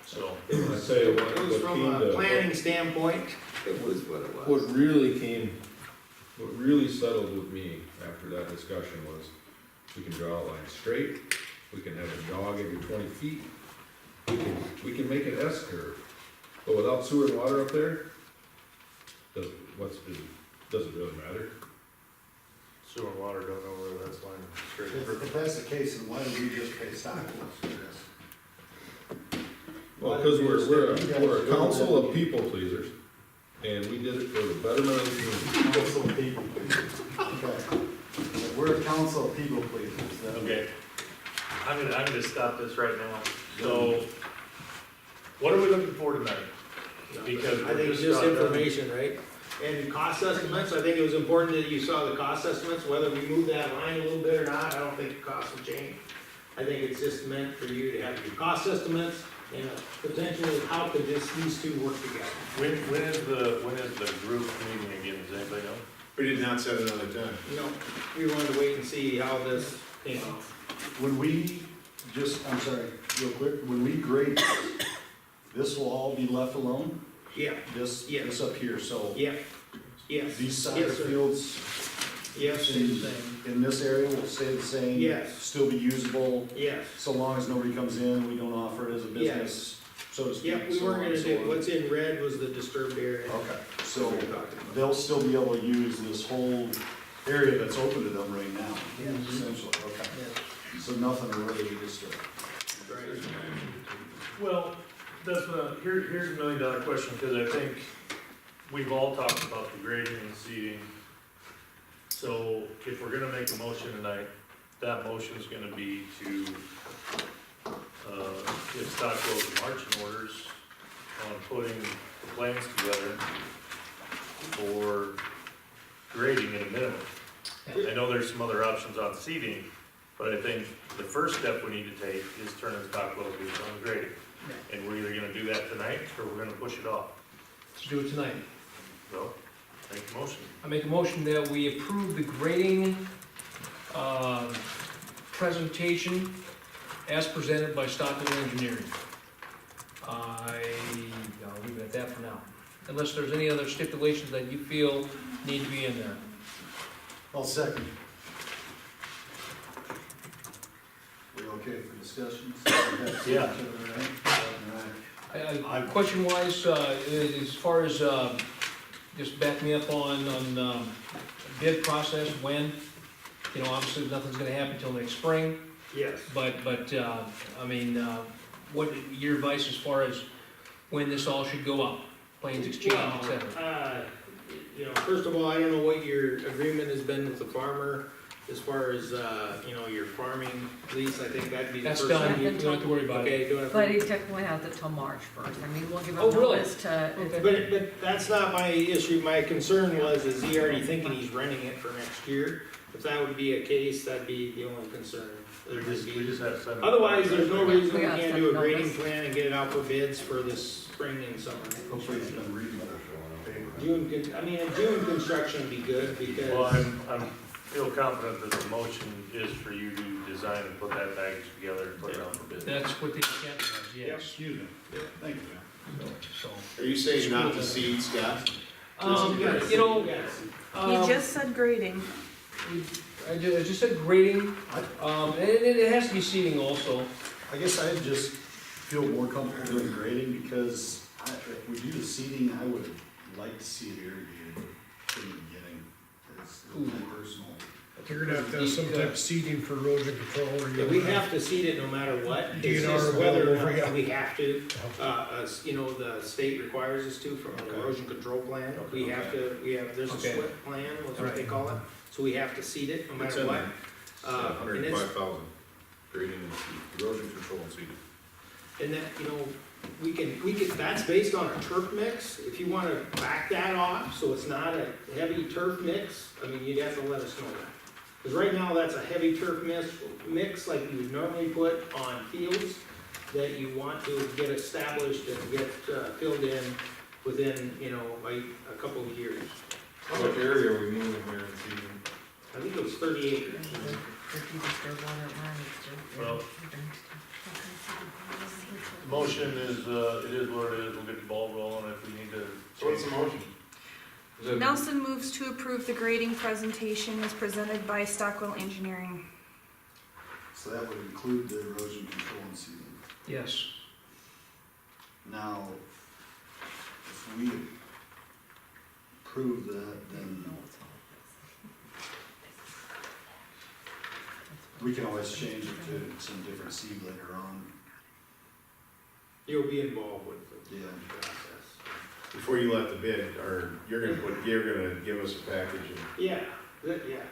so. it I was, tell you it what was from came a to- planning standpoint, it was what it was. What really settled with me after that discussion was, we can draw a line straight, we can have a jog every 20 feet, we can make an S curve, but without sewer and water up there, does it really matter? Sewer and water don't know where that's line straight. If that's the case, then why do we just pay Stockwell's for this? Well, because we're a council of people pleasers, and we did it for the betterment of the community. Council of people pleasers. Okay. So we're a council of people pleasers. then. Okay, I'm gonna stop this right now. So, what are we looking for tonight? Because I think it's just information, right? And cost estimates, I think it was important that you saw the cost estimates, whether we move that line a little bit or not, I don't think the cost will change. I think it's just meant for you to have your cost estimates, you know, potentially, how could these two work together? When is the group meeting again, does anybody know? We did not set another time. No, we wanted to wait and see how this came out. When we, I'm sorry, real quick, when we grade this will all be left alone? Yeah, This Yes. up here, so yeah, yes. these soccer Yes, sir. fields Yes, stay the same. in this area will stay the same? Yes. Still be usable, Yes. so long as nobody comes in, we don't offer it as a business, so to speak? Yeah, we so weren't on gonna and so do, on. what's in red was the disturbed area. Okay, So so we talked about. they'll still be able to use this whole area that's open to them right now? Yes. Essentially, okay. Yeah. So nothing to really disturb? Right. Well, here's a $1 million question, because I think we've all talked about the grading and seeding. So if we're gonna make a motion tonight, that motion's gonna be to, give Stockwell's marching orders on putting the plans together for grading at a minimum. I know there's some other options on seeding, but I think the first step we need to take is turning Stockwell's loose on grading. And we're either gonna do that tonight, or we're gonna push it off. Let's do it tonight. So, make the motion. I make a motion that we approve the grading, presentation as presented by Stockwell Engineering. I'll leave it at that for now, unless there's any other stipulations that you feel need to be in there. I'll second. We okay for discussions? Yeah. Question wise, as far as, just back me up on bid process, when, you know, obviously nothing's gonna happen until next spring, Yes. but, I mean, what, your advice as far as when this all should go up, planes exchange, et cetera? You know, first of all, I don't know what your agreement has been with the farmer as far as, you know, your farming lease. I think that'd be the That's first done, thing. you don't have to worry about it. Okay, doing it. But he technically has it till March first, I mean, we'll give Oh, him really? notice to. Okay. But that's not my issue. My concern was, is he already thinking he's renting it for next year? If that would be a case, that'd be the only concern. We just have to send. Otherwise, there's no reason we We gotta can't send do a notice. grading plan and get it out for bids for this spring and summer. Hopefully it's been reading it. June construction would be good Well, because, I'm feel confident that the motion is for you to design and put that package together and put it out for bid. That's what the intent was, yes. Excuse me. Thank you. So, Are you saying not to seed, Scott? you know, He just said grading. I just said grading, and it has to be seating also. I guess I just feel more comfortable doing grading because if we do the seeding, I would like to see it irrigated from the beginning. It's my personal. You're gonna have to have some type of seeding for erosion control or Yeah, we have to seed it no matter what. It's DNR just whether or over, yeah. not we have to. You know, the state requires us to from the erosion control plan. We have to, there's a Okay. SWIP plan, what's what they call it. So we have to seed it no matter what. And it's, 105,000, grading and erosion control and seeding. and that, you know, we can, that's based on a turf mix. If you wanna back that off, so it's not a heavy turf mix, I mean, you'd have to let us know that. Cause right now, that's a heavy turf mix like you would normally put on fields that you want to get established and get, filled in within, you know, like a couple of years. How much area are we moving here in seeding? I think it was 30 acres. Well, the motion is, it is what it is, we'll get the ball rolling if we need to. So what's the motion? Is it- Nelson moves to approve the grading presentation as presented by Stockwell Engineering. So that would include the erosion control and seeding. Yes. Now, if we approve that, then we can always change it to some different seed later on. You'll be involved with the Yeah. process. Before you let the bid, or you're gonna give us a package and Yeah,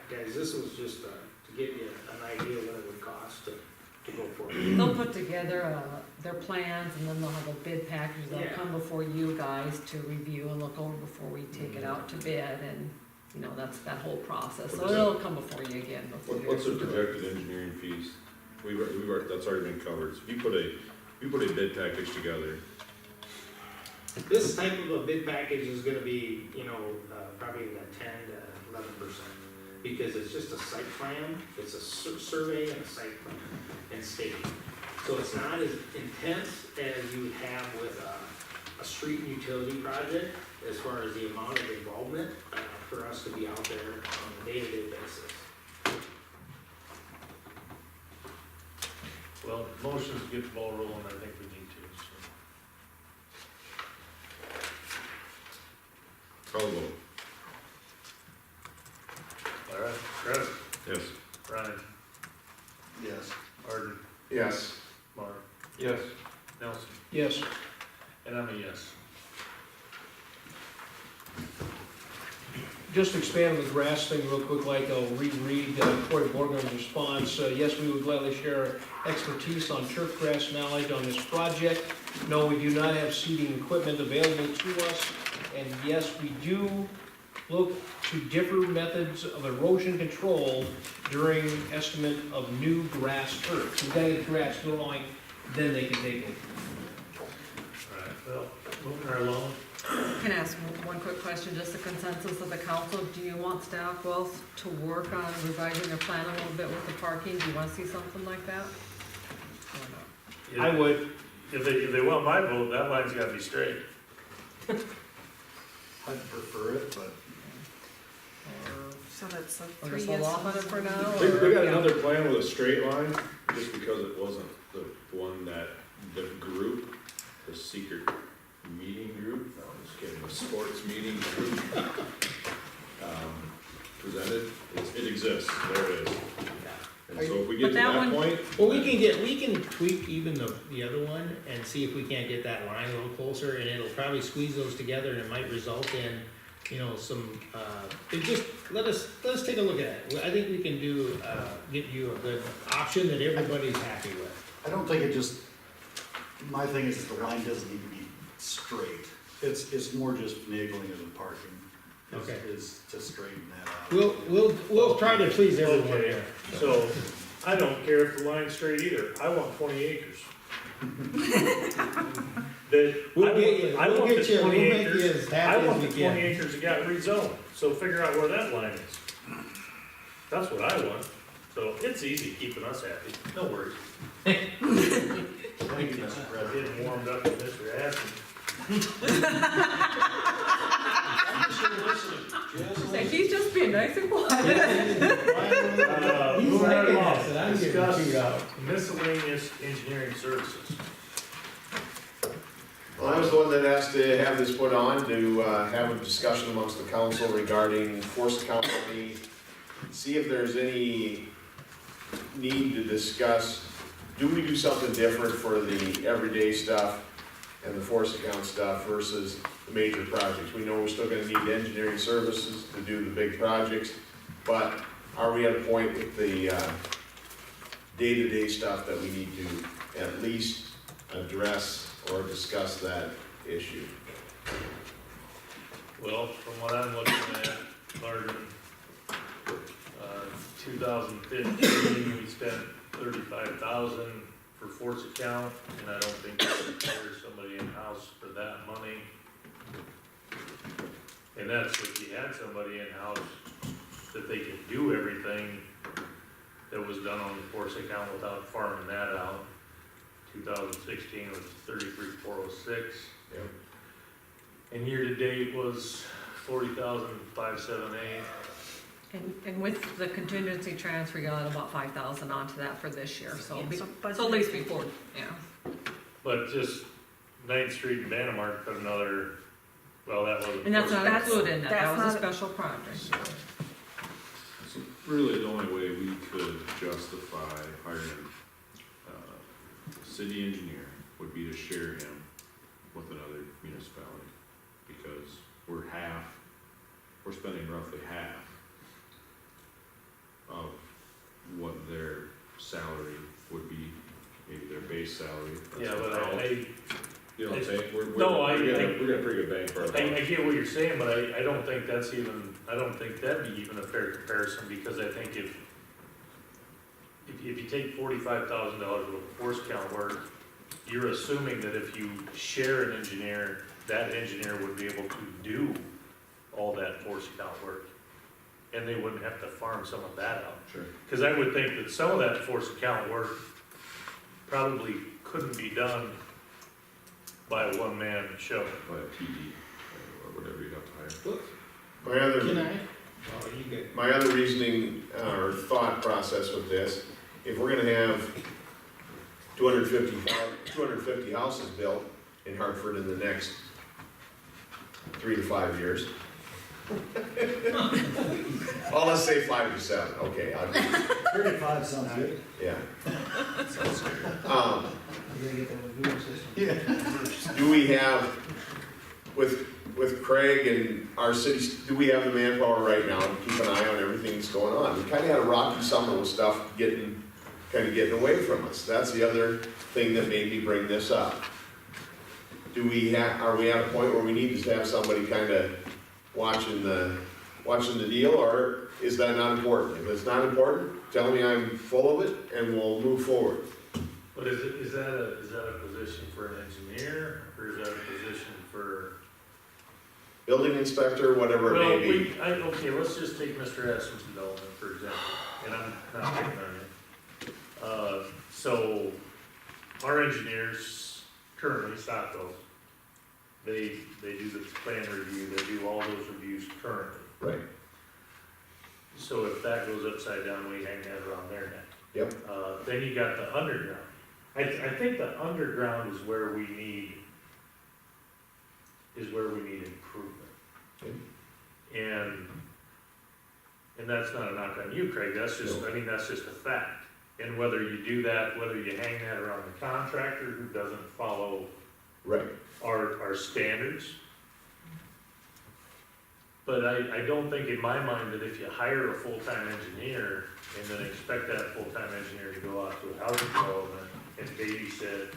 guys, this was just to get you an idea of what it would cost to go for it. They'll put together, their plans, and then they'll have a bid package, they'll Yeah. come before you guys to review and look over before we take it out to bid, and, you know, that's that whole process, so What is it'll come before you again. before you What's the do it. projected engineering fees? That's already been covered. So if you put a We put a bid package together. This type of a bid package is gonna be, probably in the 10 to 11%, because it's just a site plan, it's a survey and a site plan and staging. So it's not as intense as you would have with a street and utility project, as far as the amount of involvement, for us to be out there on a day-to-day basis. Well, motions to get the ball rolling, I think we need to, so. Call the vote. All right, Travis, Yes. Brian, Yes. Arden, Yes. Mark, Yes. Nelson, Yes. and I'm a yes. Just to expand on the grass thing real quick, like I'll reread Cory Borgman's response. Yes, we would gladly share expertise on turf grass knowledge on this project. No, we do not have seeding equipment available to us. And yes, we do look to different methods of erosion control during estimate of new grass turf. So we gotta get grass going, then they can take it. All right, well, moving right along. Can I ask one quick question, just the consensus of the council? Do you want staff, Wells, to work on revising their plan a little bit with the parking? Do you want to see something like that? Or not? I would. If they want my vote, that line's gotta be straight. I'd prefer it, but So that's a Or 3 just hold yes. off on it for now? They or- got yeah. another plan with a straight line, just because it wasn't the one that the group, the secret meeting group, no, I'm just kidding, the sports meeting group, presented, it exists, there it is. And so if we get But to that that one- point, Well, we can tweak even the other one and see if we can't get that line a little closer, and it'll probably squeeze those together, and it might result in, some, let us take a look at it. I think we can get you a good option that everybody's happy with. I don't think my thing is that the line doesn't need to be straight. It's more just finagling of the parking. Okay. Is to straighten that out. We'll try to please everyone Okay, here. so, I don't care if the line's straight either, I want 20 acres. We'll get you, we'll get you, we'll make you as I happy want as the we 20 can. acres that got rezoned, so figure out where that line is. That's what I want, so it's easy keeping us happy, no worries. Thank you, Mr. President. Getting warmed up with Mr. Aston. Say, he's just being nice and quiet. He's Moving right liking along, this, and I'm getting chewed out. discuss miscellaneous engineering services. Well, I was the one that asked to have this put on, to have a discussion amongst the council regarding force account money. See if there's any need to discuss, do we do something different for the everyday stuff and the force account stuff versus the major projects? We know we're still gonna need engineering services to do the big projects, but are we at a point with the day-to-day stuff that we need to at least address or discuss that issue? Well, from what I'm looking at, Martin, 2015, we spent 35,000 for force account, and I don't think we can hire somebody in-house for that money. And that's if you had somebody in-house that they could do everything that was done on the force account without farming that out. 2016 was 33,406. Yep. And year-to-date was 40,578. And with the contingency transfer, you got about 5,000 onto that for this year, so, Yeah, so so at least before, yeah. But just 9th Street and Danimark put another, well, that wasn't. And that's not That's- included in that, that was a that's special project. so really the only way we could justify hiring a city engineer would be to share him with another municipality, because we're spending roughly half of what their salary would be, maybe their base salary. Yeah, but You know what I'm saying? No, we're getting a pretty good bang for our buck. I get what you're saying, but I don't think that's even, I don't think that'd be even a fair comparison, because I think if you take $45,000 worth of force count work you're assuming that if you share an engineer, that engineer would be able to do all that force account work. And they wouldn't have to farm some of that out. Sure. Because I would think that some of that force account work probably couldn't be done by a one-man show. By a PD, or whatever you have to hire. My other. Can I? Oh, you good. My other reasoning or thought process with this, if we're gonna have 250 houses built in Hartford in the next 3 to 5 years. Well, let's say 5 to 7, okay, I'll give you, 35 sounds good. yeah. You gotta get the review system. Do we have, with Craig and our cities, do we have the manpower right now to keep an eye on everything that's going on? We kinda had a rocky summer with stuff getting away from us. That's the other thing that made me bring this up. Are we at a point where we need to have somebody kinda watching the deal, or is that not important? If it's not important, tell me I'm full of it and we'll move forward. But is that a position for an engineer, or is that a position for? Building inspector, whatever it Well, may be. okay, let's just take Mr. Essen's development, for example, and I'm not picking on it. So, our engineers currently, Stockwell, they do the plan review, they do all those reviews currently. Right. So if that goes upside down, we hang that around their neck. Yep. Then you got the underground. I think the underground is where we need improvement. Okay. And that's not a knock on you, Craig, that's just, I mean, that's just a fact. And whether you do that, whether you hang that around the contractor who doesn't follow Right. our standards. But I don't think in my mind that if you hire a full-time engineer and then expect that full-time engineer to go out to a housing development and babysit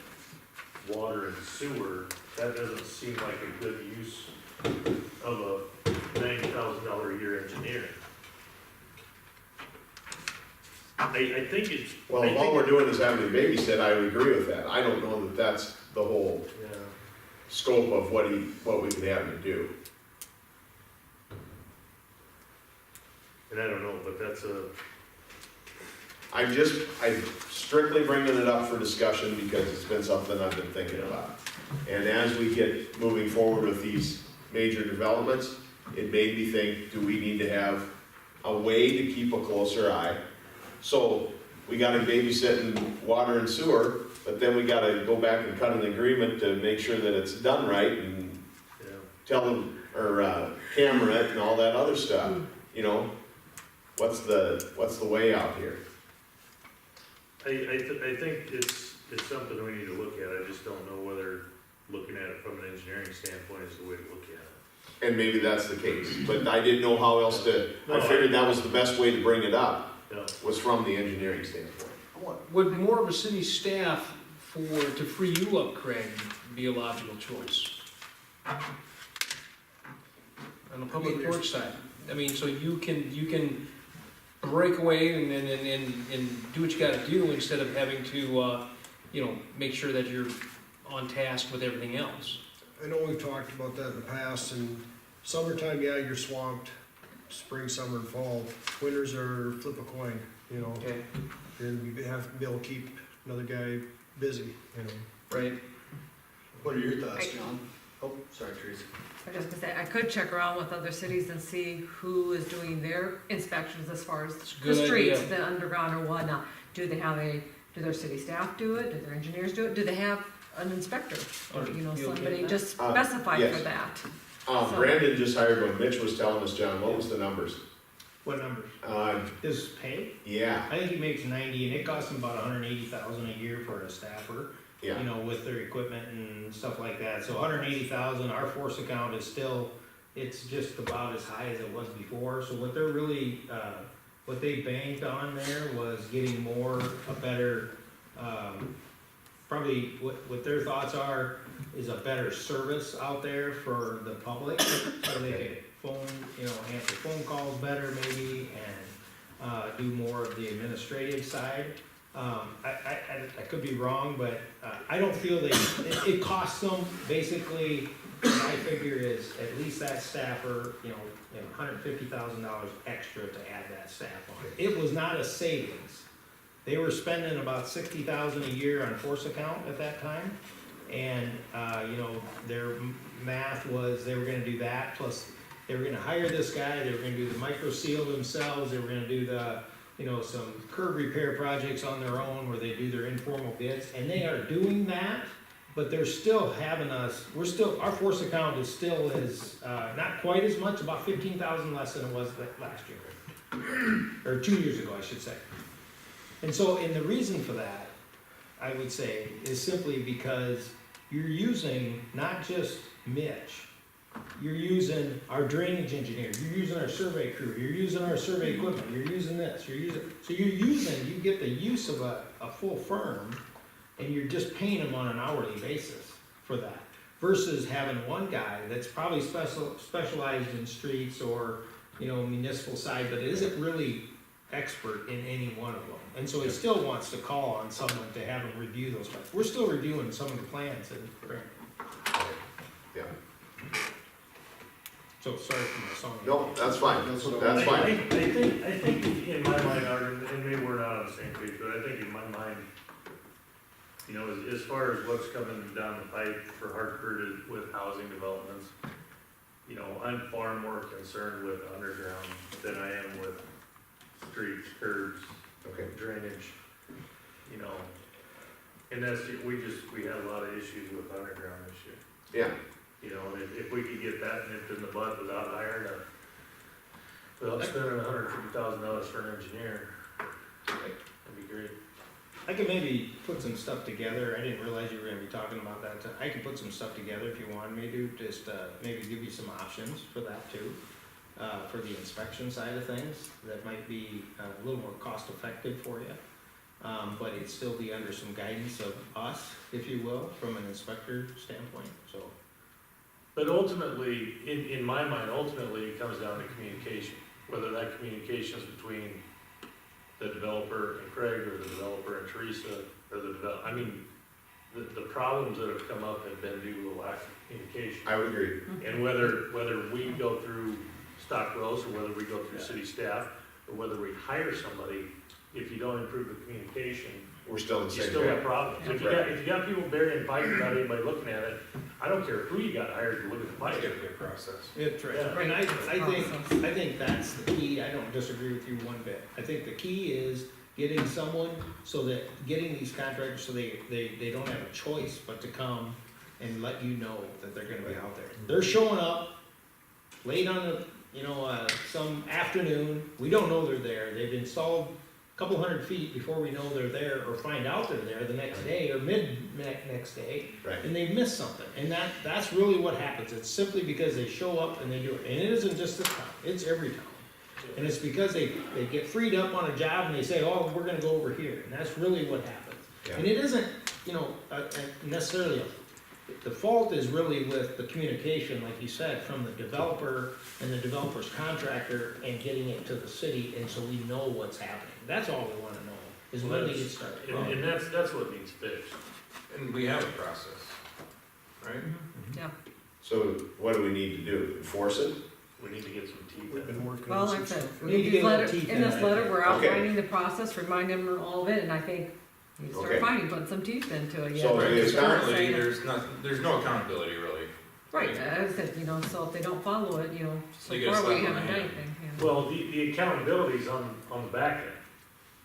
water and sewer, that doesn't seem like a good use of a $90,000 a year engineer. I think it's. Well, if all we're doing is having a babysit, I would agree with that. I don't know that that's the whole Yeah. scope of what we can have him do. And I don't know, but that's a. I'm strictly bringing it up for discussion because it's been something I've been thinking about. And as we get moving forward with these major developments, it made me think, do we need to have a way to keep a closer eye? So, we gotta babysitting water and sewer, but then we gotta go back and cut an agreement to make sure that it's done right and Yeah. tell them, or camera it and all that other stuff, you know? What's the way out here? I think it's something we need to look at, I just don't know whether looking at it from an engineering standpoint is the way to look at it. And maybe that's the case, but I didn't know how else to, No, I figured that was the best way to bring it up, Yeah. was from the engineering standpoint. Would more of a city staff to free you up, Craig, be a logical choice? On the public works side, I mean, so you can break away and do what you gotta do instead of having to, make sure that you're on task with everything else. I know we've talked about that in the past, and summertime, yeah, you're swamped, spring, summer, and fall. Winters are flip a coin, you know, Okay. and you have to be able to keep another guy busy, you know. Right? What are your thoughts, John? Oh, sorry, Teresa. I was just gonna say, I could check around with other cities and see who is doing their inspections as far as a the good streets, idea. the underground or whatnot. Do their city staff do it? Do their engineers do it? Do they have an inspector? Or, You okay somebody with just that? specified Yes. for that? Brandon just hired one, Mitch was telling us, John, what was the numbers? What numbers? His pay? Yeah, I think he makes 90, and it costs him about 180,000 a year for a staffer. yeah, With their equipment and stuff like that. So 180,000, our force account is still, it's just about as high as it was before. So what they're really, what they banked on there was getting a better, probably what their thoughts are is a better service out there for the public. So they could answer phone calls better maybe and do more of the administrative side. I could be wrong, but, I don't feel it costs them, basically, my figure is at least that staffer, $150,000 extra to add that staff on. It was not a savings. They were spending about $60,000 a year on force account at that time. And, their math was they were gonna do that, plus they were gonna hire this guy, they were gonna do the micro seal themselves, they were gonna do some curb repair projects on their own where they do their informal bids, and they are doing that, but they're still having us, our force account is still not quite as much, about 15,000 less than it was last year. Or 2 years ago, I should say. And so, the reason for that, I would say, is simply because you're using not just Mitch, you're using our drainage engineer, you're using our survey crew, you're using our survey equipment, you're using this, you get the use of a full firm, and you're just paying them on an hourly basis for that, versus having one guy that's probably specialized in streets or, municipal side, but isn't really expert in any one of them. And so he still wants to call on someone to have him review those plans. We're still reviewing some of the plans and, Yeah. so sorry for my song. No, that's fine, That's what that's fine. I think in my mind, and maybe we're not on the same page, but I think in my mind, as far as what's coming down the pipe for Hartford with housing developments, I'm far more concerned with underground than I am with streets, curbs, Okay. drainage, and we had a lot of issues with underground this year. Yeah, And if we could get that nipped in the bud without spending $150,000 for an engineer, that'd be great. I could maybe put some stuff together. I didn't realize you were gonna be talking about that. I could put some stuff together if you wanted me to, just, maybe give you some options for that too. For the inspection side of things, that might be a little more cost effective for you. But it'd still be under some guidance of us, if you will, from an inspector standpoint, so. But ultimately, in my mind, it comes down to communication, whether that communication is between the developer and Craig, or the developer and Teresa, or the problems that have come up have been due to the lack of communication. I would agree. And whether we go through Stock Rose, or whether we go through city staff, or whether we hire somebody, if you don't improve the communication, We're still in the you same still page. have problems. If you got people burying pipe without anybody looking at it, I don't care who you got hired to look at the pipe. It's gotta be a process. It's right. Yeah. And I think that's the key. I don't disagree with you one bit. I think the key is getting these contractors so they don't have a choice but to come and let you know that they're gonna be out there. They're showing up late on some afternoon. We don't know they're there. They've installed a couple 100 feet before we know they're there, or find out they're there the next day or next day. Right. And they've missed something, and that's really what happens. It's simply because they show up and they do it, and it isn't just this town, it's every town. And it's because they get freed up on a job and they say, oh, we're gonna go over here, and that's really what happens. Yeah. And it isn't, necessarily, the fault is really with the communication, like you said, from the developer and the developer's contractor, and getting it to the city, and so we know what's happening. That's all we wanna know, is when they get started. And that's what needs fixed. And we have a process, right? Yeah, So what do we need to do? Enforce it? We need to get some teeth We've in. been working well, on like I some said, stuff. We need to get a little teeth in in this it. letter, we're Okay. outlining the process, reminding them all of it, and I think you start Okay. finding, putting some teeth into it, yeah. So Right, it's because currently, Saying- there's no accountability really. Right, I said, so if they don't follow it, so They get a far we slap on haven't the done hand. anything, yeah. Well, the accountability's on the back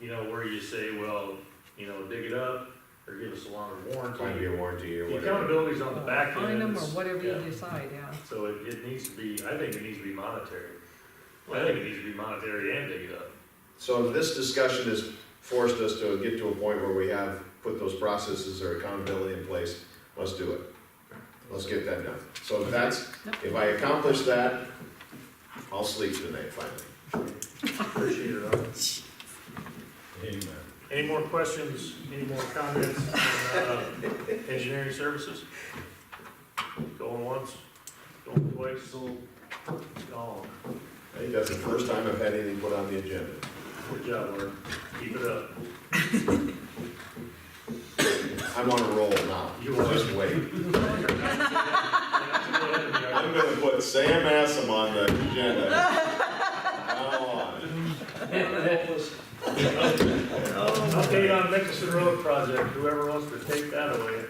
end, where you say, well, dig it up, or give us a longer warranty. 5-year warranty or The whatever. accountability's on the back end. Find them, or It's- whatever yeah. you decide, yeah. So it needs to be, I think it needs to be monetary. I think it needs to be monetary and dig it up. So this discussion has forced us to get to a point where we have put those processes or accountability in place. Let's do it. Let's get that done. So if I accomplish that, I'll sleep tonight finally. Appreciate it. Amen. Any more questions, any more comments on engineering services? Going once, going twice, gone. I think that's the first time I've had anything put on the agenda. Good job, Warren. Keep it up. I'm on a roll now. You are. Just wait. I'm gonna put Sam Assam on the agenda. Now on. Update on Nicholson Road project, whoever wants to take that away.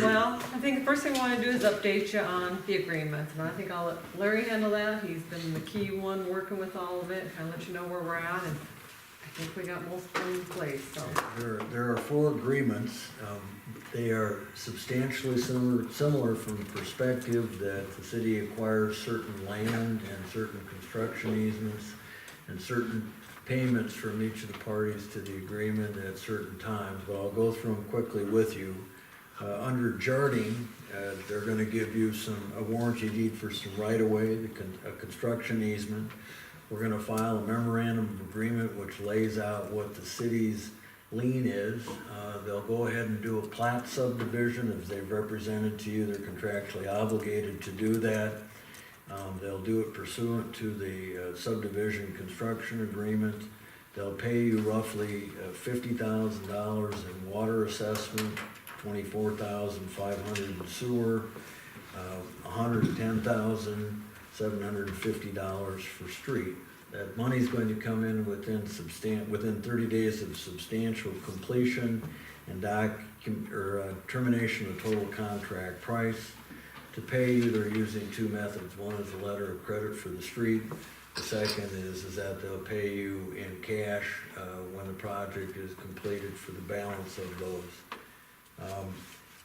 Well, I think the first thing I wanna do is update you on the agreement, and I think I'll let Larry handle that. He's been the key one working with all of it, kind of let you know where we're at, and I think we got most of them in place, so. There are 4 agreements. They are substantially similar from the perspective that the city acquires certain land and certain construction easements and certain payments from each of the parties to the agreement at certain times, but I'll go through them quickly with you. Under Jardine, they're gonna give you a warranty deed for some right-of-way, a construction easement. We're gonna file a memorandum of agreement which lays out what the city's lien is. They'll go ahead and do a plat subdivision as they've represented to you. They're contractually obligated to do that. They'll do it pursuant to the subdivision construction agreement. They'll pay you roughly $50,000 in water assessment, $24,500 in sewer, $110,750 for street. That money's going to come in within 30 days of substantial completion and termination of total contract price. To pay you, they're using 2 methods. One is a letter of credit for the street. The second is that they'll pay you in cash when the project is completed for the balance of those.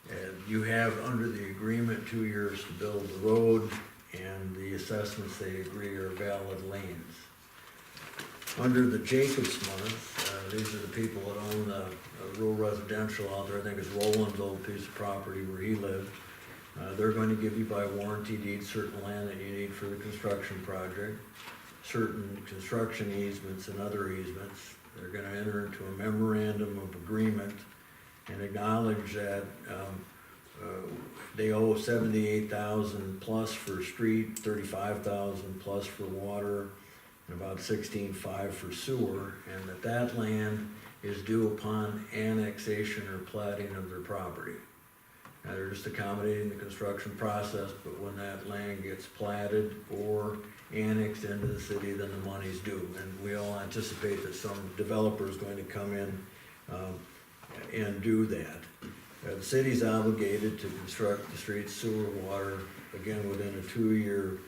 And you have under the agreement 2 years to build the road, and the assessments they agree are valid liens. Under the Jacobs month, these are the people that own the rural residential out there. I think it's Roland's old piece of property where he lived. They're going to give you by warranty deed certain land that you need for the construction project, certain construction easements and other easements. They're gonna enter into a memorandum of agreement and acknowledge that they owe $78,000 plus for street, $35,000 plus for water, and about $16,500 for sewer, and that land is due upon annexation or platting of their property. Now, they're just accommodating the construction process, but when that land gets platted or annexed into the city, then the money's due. And we all anticipate that some developer is going to come in and do that. The city's obligated to construct the streets, sewer, water, again, within a 2-year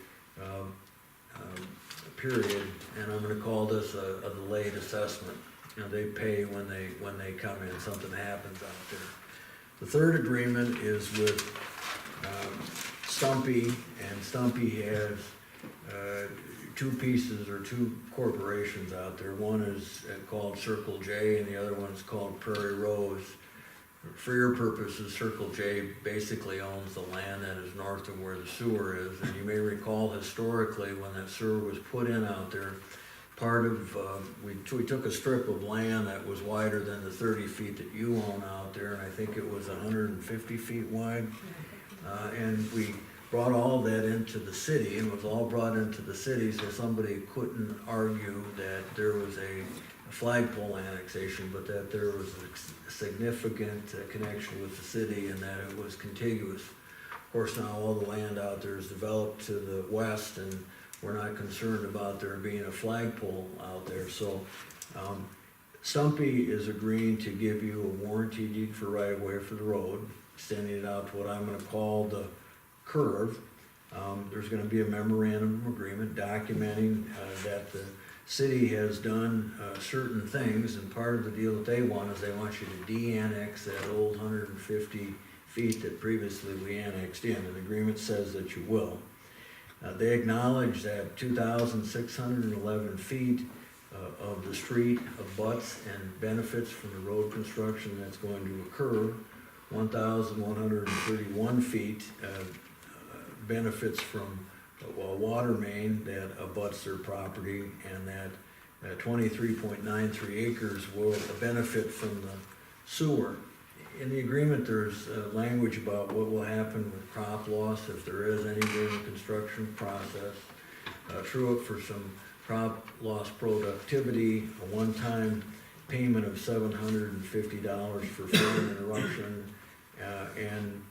period, and I'm gonna call this a delayed assessment. You know, they pay when they come in, something happens out there. The third agreement is with Stumpy, and Stumpy has 2 pieces or 2 corporations out there. One is called Circle J and the other one's called Prairie Rose. For your purposes, Circle J basically owns the land that is north of where the sewer is. And you may recall historically when that sewer was put in out there, part of, we took a strip of land that was wider than the 30 feet that you own out there, and I think it was 150 feet wide. And we brought all that into the city, and it was all brought into the city, so somebody couldn't argue that there was a flagpole annexation, but that there was a significant connection with the city and that it was contiguous. Of course, now all the land out there is developed to the west, and we're not concerned about there being a flagpole out there. So Stumpy is agreeing to give you a warranty deed for right-of-way for the road, extending it out to what I'm gonna call the curve. There's gonna be a memorandum of agreement documenting that the city has done certain things, and part of the deal that they want is they want you to de-annex that old 150 feet that previously we annexed in. An agreement says that you will. They acknowledge that 2,611 feet of the street abuts and benefits from the road construction that's going to occur. 1,131 feet benefits from a water main that abuts their property, and that 23.93 acres will benefit from the sewer. In the agreement, there's language about what will happen with crop loss if there is any during the construction process. True up for some crop loss productivity, a one-time payment of $750 for farm interruption, and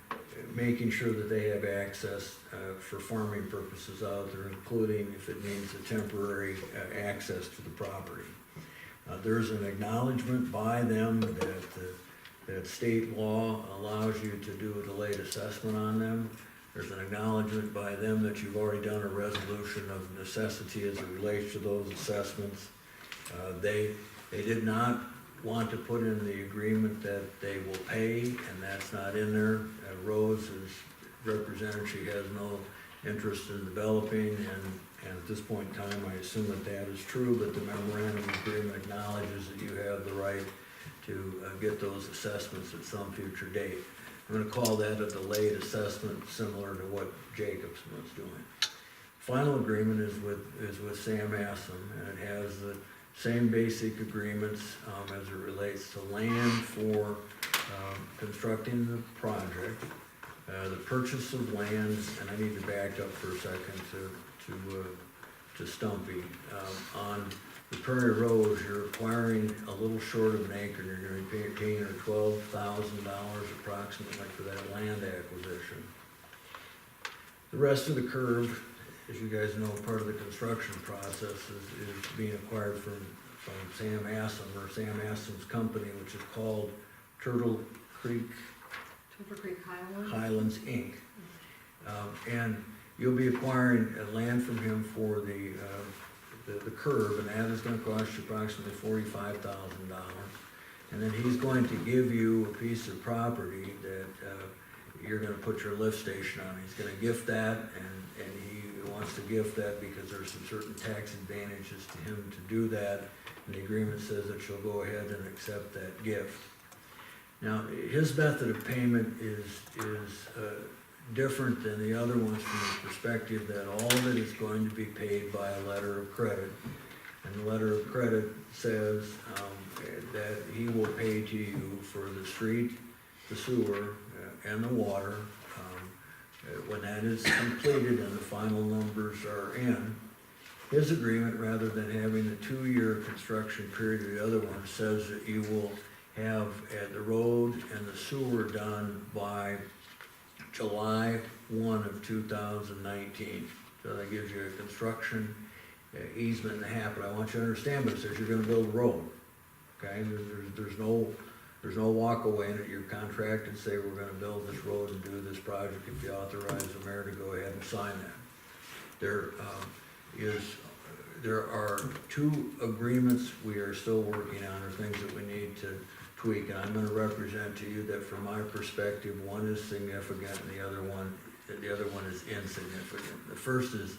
making sure that they have access for farming purposes out there, including if it means a temporary access to the property. There's an acknowledgement by them that state law allows you to do a delayed assessment on them. There's an acknowledgement by them that you've already done a resolution of necessity as it relates to those assessments. They did not want to put in the agreement that they will pay, and that's not in there. Rose is represented, she has no interest in developing, and at this point in time, I assume that is true, but the memorandum of agreement acknowledges that you have the right to get those assessments at some future date. I'm gonna call that a delayed assessment, similar to what Jacobson was doing. Final agreement is with Sam Assam, and it has the same basic agreements as it relates to land for constructing the project, the purchase of land, and I need to back up for a second to Stumpy. On the Prairie Rose, you're acquiring a little short of an acre, and you're gonna be paying her $12,000 approximately for that land acquisition. The rest of the curve, as you guys know, part of the construction process is being acquired from Sam Assam, or Sam Assam's company, which is called Turtle Creek Highlands, Inc. And you'll be acquiring land from him for the curb, and that is gonna cost you approximately $45,000. And then he's going to give you a piece of property that you're gonna put your lift station on. He's gonna gift that, and he wants to gift that because there's some certain tax advantages to him to do that. And the agreement says that you'll go ahead and accept that gift. Now, his method of payment is different than the other ones from the perspective that all of it is going to be paid by a letter of credit. And the letter of credit says that he will pay to you for the street, the sewer, and the water. When that is completed and the final numbers are in, his agreement, rather than having the 2-year construction period of the other one, says that you will have the road and the sewer done by July 1 of 2019. So that gives you a construction easement and a half, but I want you to understand, but it says you're gonna build a road, okay? There's no walk away in it. You're contracted, say we're gonna build this road and do this project if you authorize the mayor to go ahead and sign that. There are 2 agreements we are still working on, or things that we need to tweak, and I'm gonna represent to you that from my perspective, one is significant and the other one is insignificant. The first is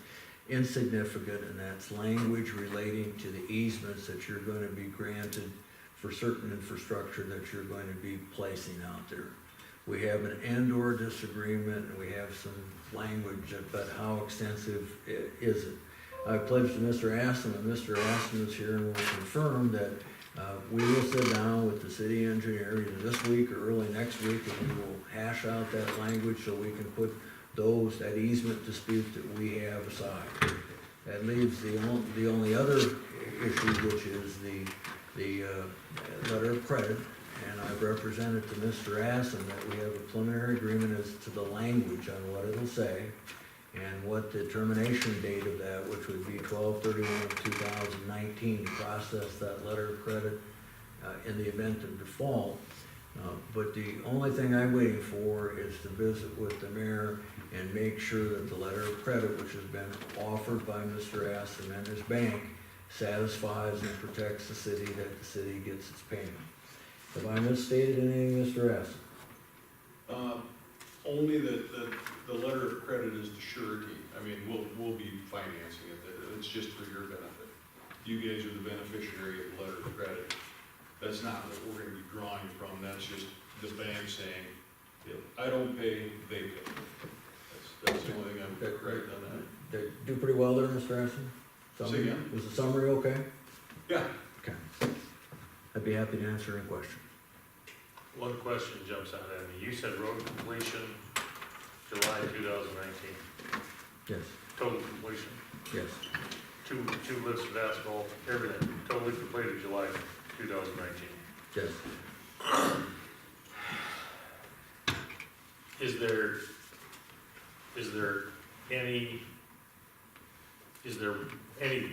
insignificant, and that's language relating to the easements that you're gonna be granted for certain infrastructure that you're going to be placing out there. We have an and/or disagreement, and we have some language, but how extensive is it? I pledged to Mr. Aston, and Mr. Aston is here and will confirm that we will sit down with the city engineer either this week or early next week, and we will hash out that language so we can put that easement dispute that we have aside. That leaves the only other issue, which is the letter of credit, and I've represented to Mr. Aston that we have a preliminary agreement as to the language on what it'll say, and what the termination date of that, which would be 12/31 of 2019, to process that letter of credit in the event of default. But the only thing I'm waiting for is to visit with the mayor and make sure that the letter of credit, which has been offered by Mr. Aston and his bank, satisfies and protects the city, that the city gets its payment. Have I misstated anything, Mr. Aston? Only that the letter of credit is the surety. I mean, we'll be financing it, it's just for your benefit. You guys are the beneficiary of the letter of credit. That's not what we're gonna be drawing from, that's just the bank saying, if I don't pay, they pay. That's the only thing I'm correct on that. Did I do pretty well there, Mr. Aston? Say again? Was the summary okay? Yeah. Okay. I'd be happy to answer any question. One question jumps out at me. You said road completion, July 2019. Yes, Total completion. yes. Two lifts of asphalt, everything, totally completed July 2019. Yes. is there any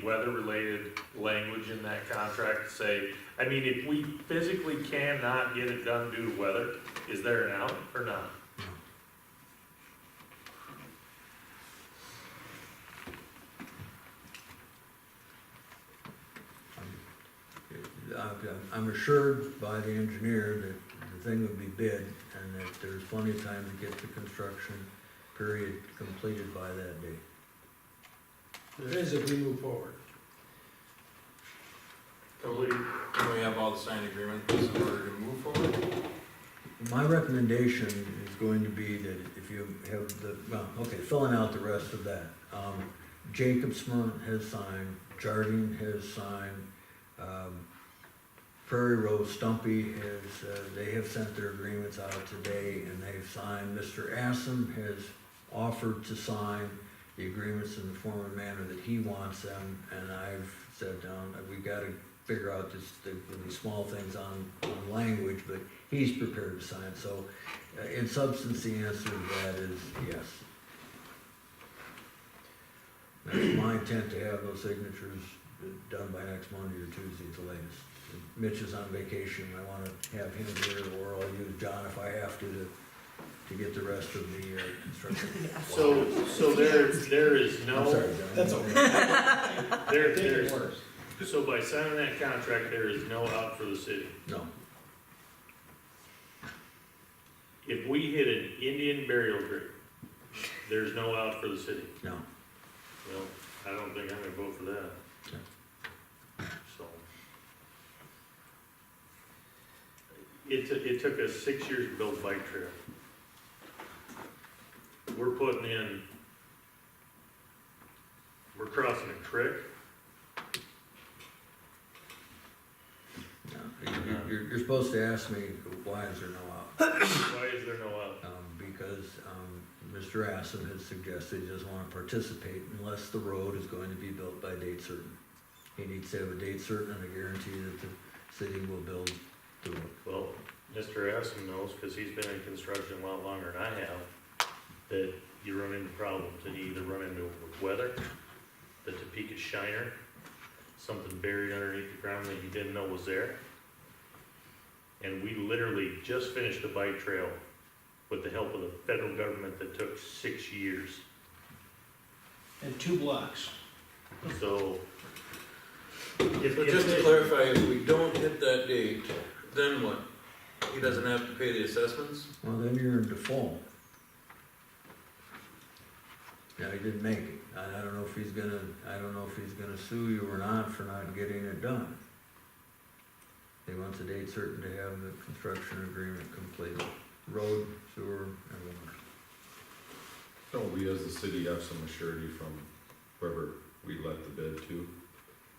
weather-related language in that contract to say, I mean, if we physically cannot get it done due to weather, is there an out or not? I'm assured by the engineer that the thing would be bid and that there's plenty of time to get the construction period completed by that date. There is if we move forward. Can we have all the signed agreements in order to move forward? My recommendation is going to be that if you have the, well, okay, filling out the rest of that. Jacobsman has signed, Jardine has signed, Prairie Road Stumpy has, they have sent their agreements out today and they've signed. Mr. Assam has offered to sign the agreements in the form and manner that he wants them, and I've said down that we gotta figure out just the small things on language, but he's prepared to sign, so in substance, the answer to that is yes. It's my intent to have those signatures done by next Monday or Tuesday at the latest. Mitch is on vacation, I wanna have him here, or I'll use John if I have to get the rest of the construction. So there is no. I'm sorry, John. That's okay. There's, so by signing that contract, there is no out for the city. No, If we hit an Indian burial grave, there's no out for the city. no. Well, I don't think I'm gonna vote for that. So. It took us 6 years to build a bike trail. We're crossing a creek. No, you're supposed to ask me, why is there no out? Why is there no out? Because Mr. Assam has suggested he doesn't want to participate unless the road is going to be built by date certain. He needs to have a date certain and a guarantee that the city will build the road. Well, Mr. Assam knows, cause he's been in construction a lot longer than I have, that you run into problems, and you either run into it with weather, the Topeka shiner, something buried underneath the ground that you didn't know was there. And we literally just finished a bike trail with the help of the federal government that took 6 years. And 2 blocks. So. But just to clarify, if we don't hit that date, then what? He doesn't have to pay the assessments? Well, then you're in default. Now, he didn't make it. I don't know if he's gonna sue you or not for not getting it done. He wants a date certain to have the construction agreement completed. Road, sewer, everything. Don't we as the city have some assurity from whoever we let the bid to?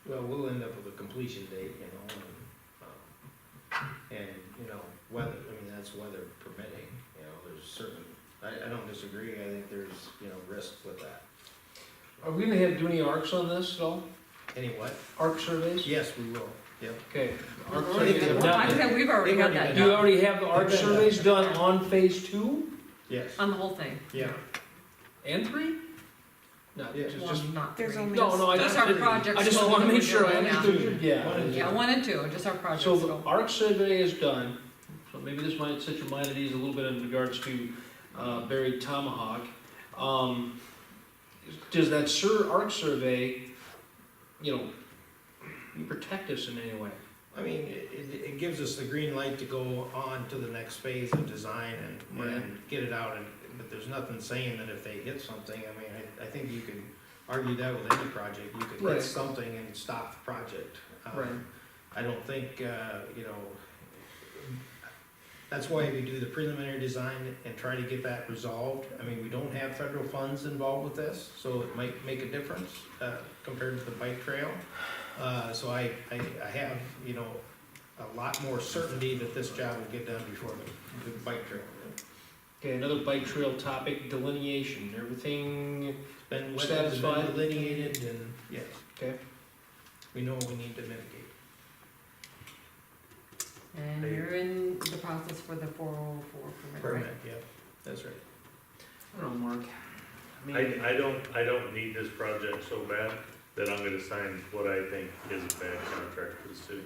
Well, we'll end up with a completion date, and, weather, that's weather permitting, there's certain, I don't disagree, I think there's, risks with that. Are we gonna have to do any arcs on this at all? Any what? Arc surveys? Yes, we will, yep. Okay. Arc Well, surveys have not I been- said, we've already got that You done, already have the arc They've been surveys done. done on phase 2 Yes, on the whole thing. yeah. and 3? No, Yeah. just, Well, not There's three. only- no, I Just our just, project I just scope wanna that make we're sure I doing now. understood, Yeah, 1 and 2, just our project So the scope. arc survey is done, so maybe this might set your mind at ease a little bit in regards to buried tomahawk. Does that arc survey, protect us in any way? It gives us the green light to go on to the next phase of design and get it out, but there's nothing saying that if they hit something, I think you could argue that with any project, you could Right. hit something and stop the project. I don't think, that's why we do the preliminary design and try to get that resolved. We don't have federal funds involved with this, so it might make a difference, compared to the bike trail. So I have, a lot more certainty that this job will get done before the bike trail. Okay, another bike trail topic, delineation, everything, Been wetlands Satisfied? been delineated and, yes. Okay. We know what we need to mitigate. And you're in the process for the 404 permit, right? Permit, yeah. That's right. I don't know, Mark. I don't need this project so bad that I'm gonna sign what I think is a bad contract for the city.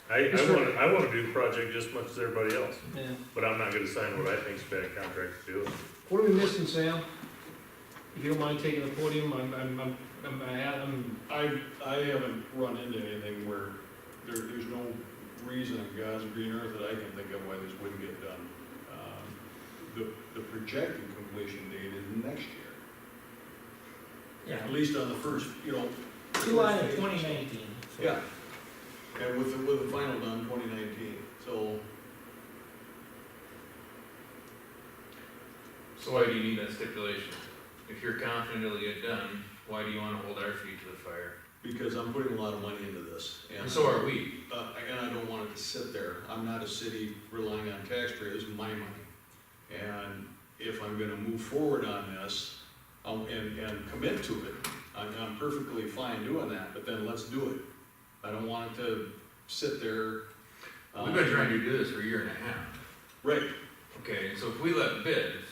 I wanna do the project just as much as everybody else, Yeah. but I'm not gonna sign what I think's a bad contract to do it. What are we missing, Sam? If you don't mind taking the podium, I haven't run into anything where there's no reason on God's green earth that I can think of why this wouldn't get done. The projected completion date is next year, yeah, at least on the first, July of 2019. Yeah, and with the final done 2019, so. So why do you need that stipulation? If you're confident it'll get done, why do you wanna hold our feet to the fire? Because I'm putting a lot of money into this. And so are we. And I don't want it to sit there. I'm not a city relying on taxpayers, it's my money. And if I'm gonna move forward on this, and commit to it, I'm perfectly fine doing that, but then let's do it. I don't want it to sit there. We've been trying to do this for a year and a half. Right, Okay, so if we let bids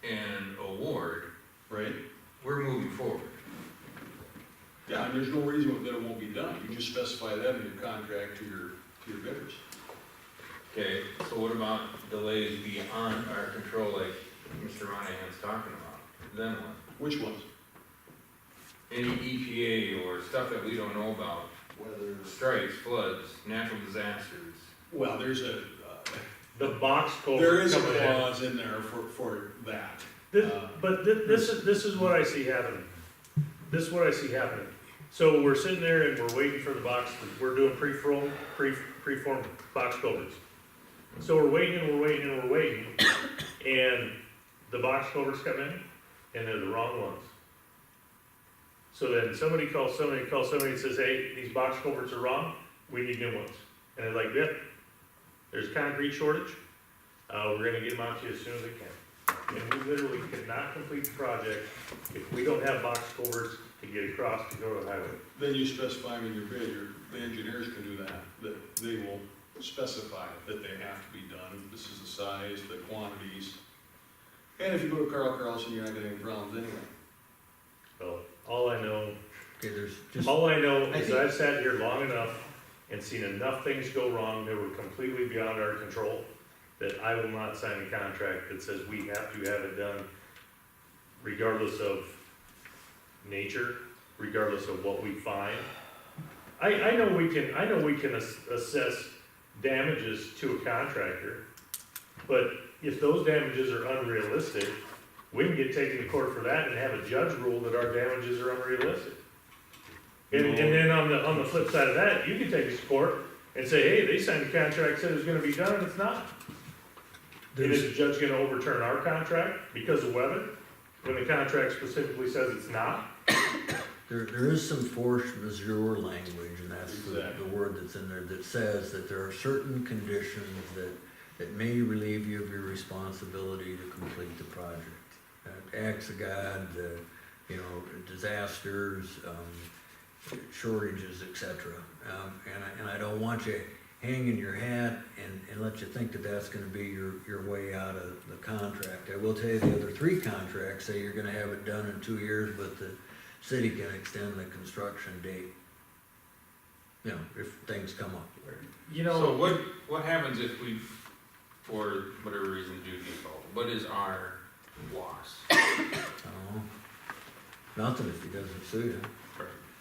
and award, right. we're moving forward. Yeah, and there's no reason that it won't be done. You just specify that in your contract to your bidders. Okay, so what about delays beyond our control like Mr. Monahan's talking about? Then what? Which ones? Any EPA or stuff that we don't know about, Whether. strikes, floods, natural disasters. Well, there is The box a culvert coming in. clause in there for that. This is what I see happening. This is what I see happening. So we're sitting there and we're waiting for the box, we're doing preformed box culverts. So we're waiting and we're waiting and we're waiting, and the box culverts come in, and they're the wrong ones. So then somebody calls somebody and says, hey, these box culverts are wrong, we need new ones. And they're like, yep, there's concrete shortage, we're gonna get them out to you as soon as we can. And we literally cannot complete the project if we don't have box culverts to get across to go to the highway. Then you specify in your bid, the engineers can do that they will specify that they have to be done. This is the size, the quantities. And if you go to Carl Carlson, you're not gonna have any problems anyway. So, all I know I is think- I've sat here long enough and seen enough things go wrong that were completely beyond our control, that I will not sign a contract that says we have to have it done regardless of nature, regardless of what we find. I know we can assess damages to a contractor, but if those damages are unrealistic, we can get taken to court for that and have a judge rule that our damages are unrealistic. And then on the flip side of that, you can take us to court and say, hey, they signed a contract, said it was gonna be done, and it's not. And is the judge gonna overturn our contract because of weather, when the contract specifically says it's not? There is some force majeure language, and that's Exactly. the word that's in there, that says that there are certain conditions that may relieve you of your responsibility to complete the project. Acts of God, disasters, shortages, et cetera. And I don't want you hanging your hat and let you think that that's gonna be your way out of the contract. I will tell you, the other three contracts say you're gonna have it done in 2 years, but the city can extend the construction date, if things come up. So what happens if we, for whatever reason, do default? What is our loss? Nothing if he doesn't sue you.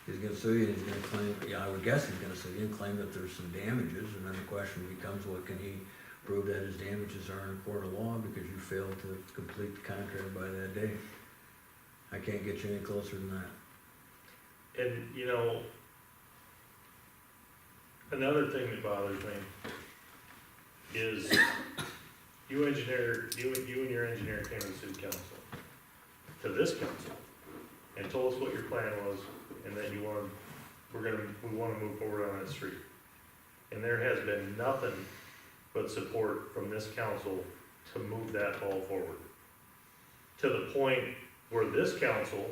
He's gonna sue you, and he's gonna claim, I would guess he's gonna sue you and claim that there's some damages, and then the question becomes, what can he prove that his damages are in a court of law because you failed to complete the contract by that date? I can't get you any closer than that. And, another thing that bothers me is you and your engineer came to the city council, to this council, and told us what your plan was, and that we wanna move forward on that street. And there has been nothing but support from this council to move that ball forward. To the point where this council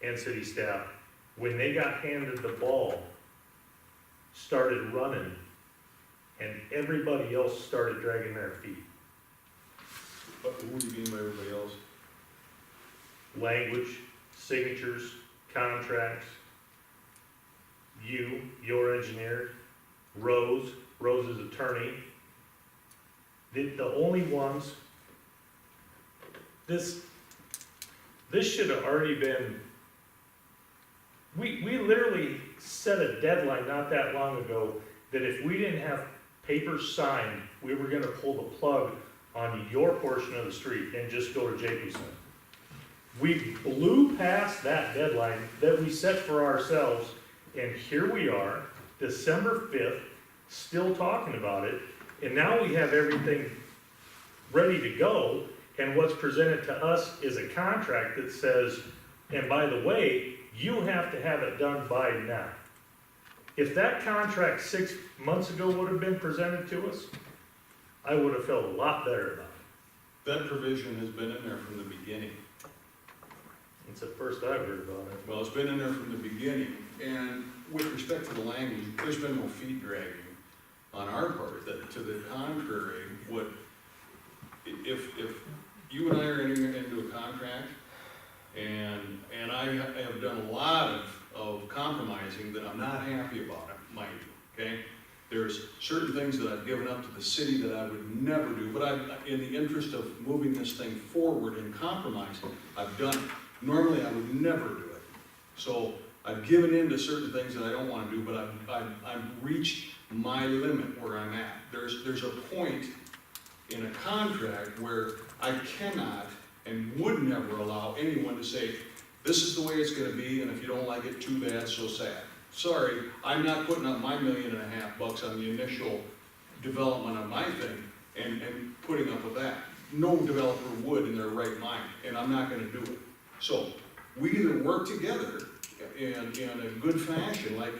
and city staff, when they got handed the ball, started running, and everybody else started dragging their feet. Who do you mean by everybody else? Language, signatures, contracts, you, your engineer, Rose's attorney. The only ones, this should have already been, we literally set a deadline not that long ago that if we didn't have papers signed, we were gonna pull the plug on your portion of the street and just go to Jacobson. We blew past that deadline that we set for ourselves, and here we are, December 5th, still talking about it, and now we have everything ready to go, and what's presented to us is a contract that says, and by the way, you have to have it done by now. If that contract 6 months ago would have been presented to us, I would have felt a lot better about it. That provision has been in there from the beginning. It's the first I've heard about it. Well, it's been in there from the beginning, and with respect to the language, there's been no feet dragging on our part. That, to the contrary, if you and I are entering into a contract, and I have done a lot of compromising that I'm not happy about, mind you, okay? There's certain things that I've given up to the city that I would never do, but in the interest of moving this thing forward and compromising, I've done it. Normally, I would never do it. So I've given in to certain things that I don't want to do, but I've reached my limit where I'm at. There's a point in a contract where I cannot and would never allow anyone to say, this is the way it's gonna be, and if you don't like it, too bad, so sad. Sorry, I'm not putting up my $1.5 million on the initial development of my thing and putting up with that. No developer would in their right mind, and I'm not gonna do it. So, we either work together in a good fashion, like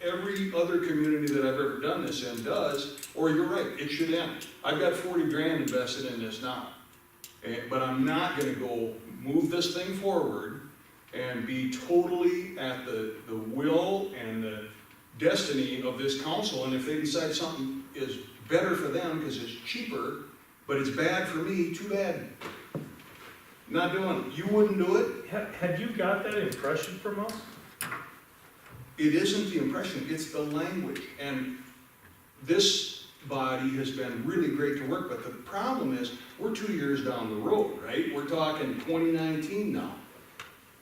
every other community that I've ever done this in does, or you're right, it should end. I've got 40 grand invested in this now, but I'm not gonna go move this thing forward and be totally at the will and the destiny of this council, and if they decide something is better for them because it's cheaper, but it's bad for me, too bad. Not doing it. You wouldn't do it? Have you got that impression from us? It isn't the impression, it's the language. And this body has been really great to work with. The problem is, we're 2 years down the road, right? We're talking 2019 now.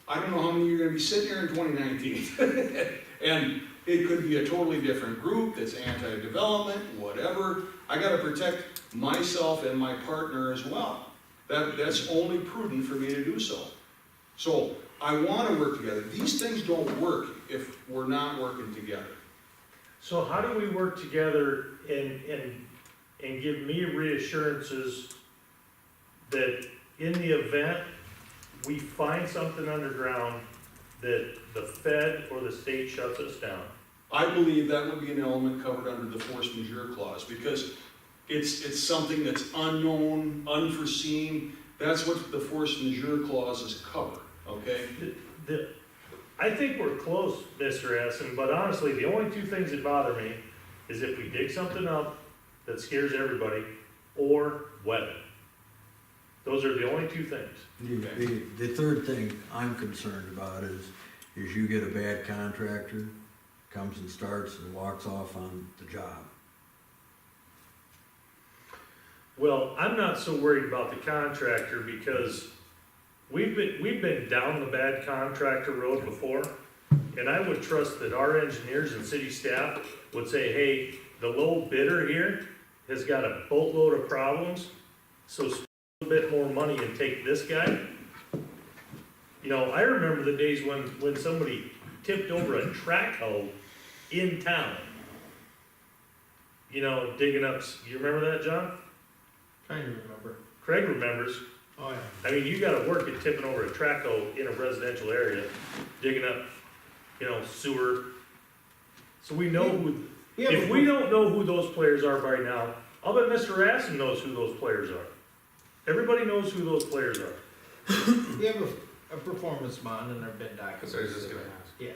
I don't know how many you're gonna be sitting here in 2019. And it could be a totally different group that's anti-development, whatever. I gotta protect myself and my partner as well. That's only prudent for me to do so. So I wanna work together. These things don't work if we're not working together. So how do we work together and give me reassurances that in the event we find something underground that the Fed or the state shuts us down? I believe that would be an element covered under the force majeure clause, because it's something that's unknown, unforeseen. That's what the force majeure clauses cover, okay? I think we're close, Mr. Essen, but honestly, the only two things that bother me is if we dig something up that scares everybody, or weather. Those are the only two things. The third thing I'm concerned about is you get a bad contractor, comes and starts and walks off on the job. Well, I'm not so worried about the contractor because we've been down the bad contractor road before, and I would trust that our engineers and city staff would say, hey, the low bidder here has got a boatload of problems, so spend a little bit more money and take this guy. You know, I remember the days when somebody tipped over a track hoe in town. You know, digging up, you remember that, John? Kind of remember. Craig remembers. Oh, yeah. I mean, you gotta work at tipping over a track hoe in a residential area, digging up, you know, sewer. So we know who, if we don't know who those players are right now, I'll bet Mr. Rassin knows who those players are. Everybody knows who those players are. We have a performance bond in our bid documents. I was just gonna ask. Yeah,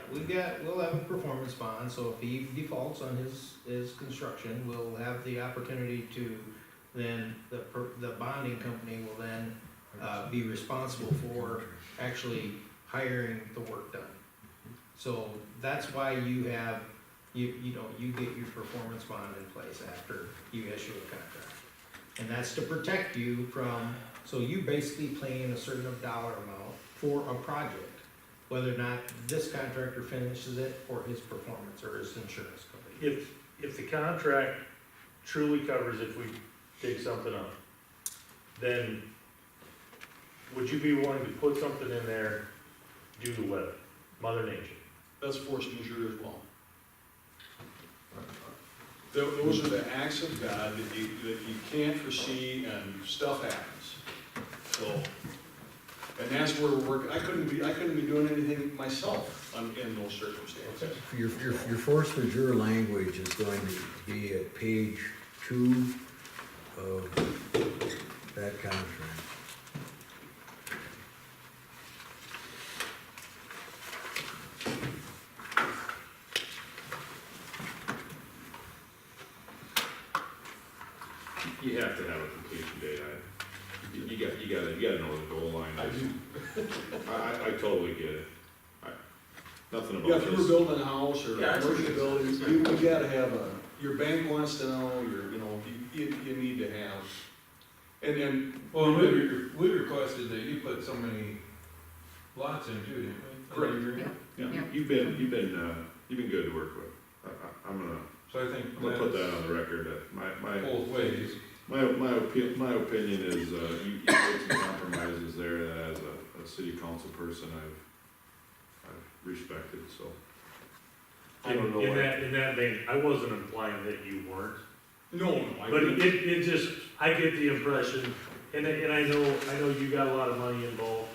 we'll have a performance bond, so if he defaults on his construction, we'll have the opportunity to then the bonding company will then, be responsible for actually hiring the work done. So that's why you have, you know, you get your performance bond in place after you issue a contract. And that's to protect you from, so you basically paying a certain dollar amount for a project, whether or not this contractor finishes it or his performance or his insurance company. If the contract truly covers if we dig something up, then would you be willing to put something in there due to weather, Mother Nature? That's force majeure as well. Those are the acts of God that you can't foresee, and stuff happens. So, and that's where we're working. I couldn't be doing anything myself in those circumstances. Your force majeure language is going to be at page 2 of that contract. You have to have a completion date. You gotta know the goal line is. I totally get it. Nothing Yeah, about if you were this. building a house or Yeah, a commercial building, you gotta have your bank wants to know, you need to have. And, Well, we requested that you put so many lots in too, didn't we? Correct. Yeah. Yeah, you've been good to work with. I'm So I think gonna put that on the record, that my both ways. My opinion is, you made some compromises there that as a city council person, I've respected, so. I don't know. In that vein, I wasn't implying that you weren't, no, but it just, I get the impression, and I know you got a lot of money involved,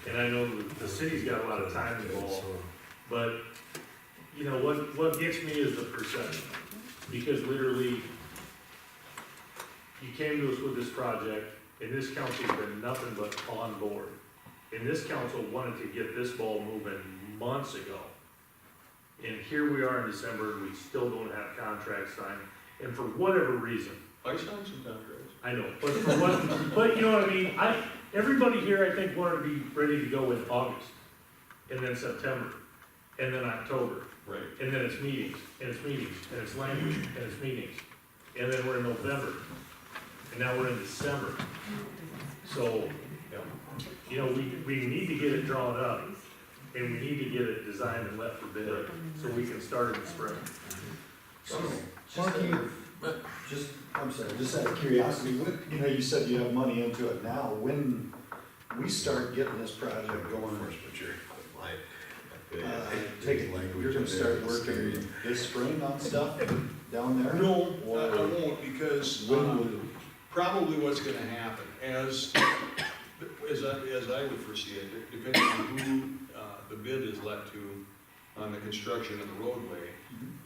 and I know the city's got a lot of time involved, but, you know, what gets me is the perception, because literally, you came to us with this project, and this council's been nothing but on board. And this council wanted to get this ball moving months ago. And here we are in December, and we still don't have contracts signed, and for whatever reason, I signed some contracts. I know, but you know what I mean, everybody here, I think, wanted to be ready to go in August, and then September, and then October, Right. and then it's meetings, and it's meetings, and it's language, and it's meetings, and then we're in November, and now we're in December. So, you know, we need to get it drawn up, and we need to get it designed and let for bid, so we can start in the spring. So, I'm sorry, just out of curiosity, you know, you said you have money into it now, when we start getting this project going, you're gonna start working this spring on stuff down there? No, Or I won't, because when would, probably what's gonna happen, as I would foresee it, depending on who the bid is let to on the construction of the roadway,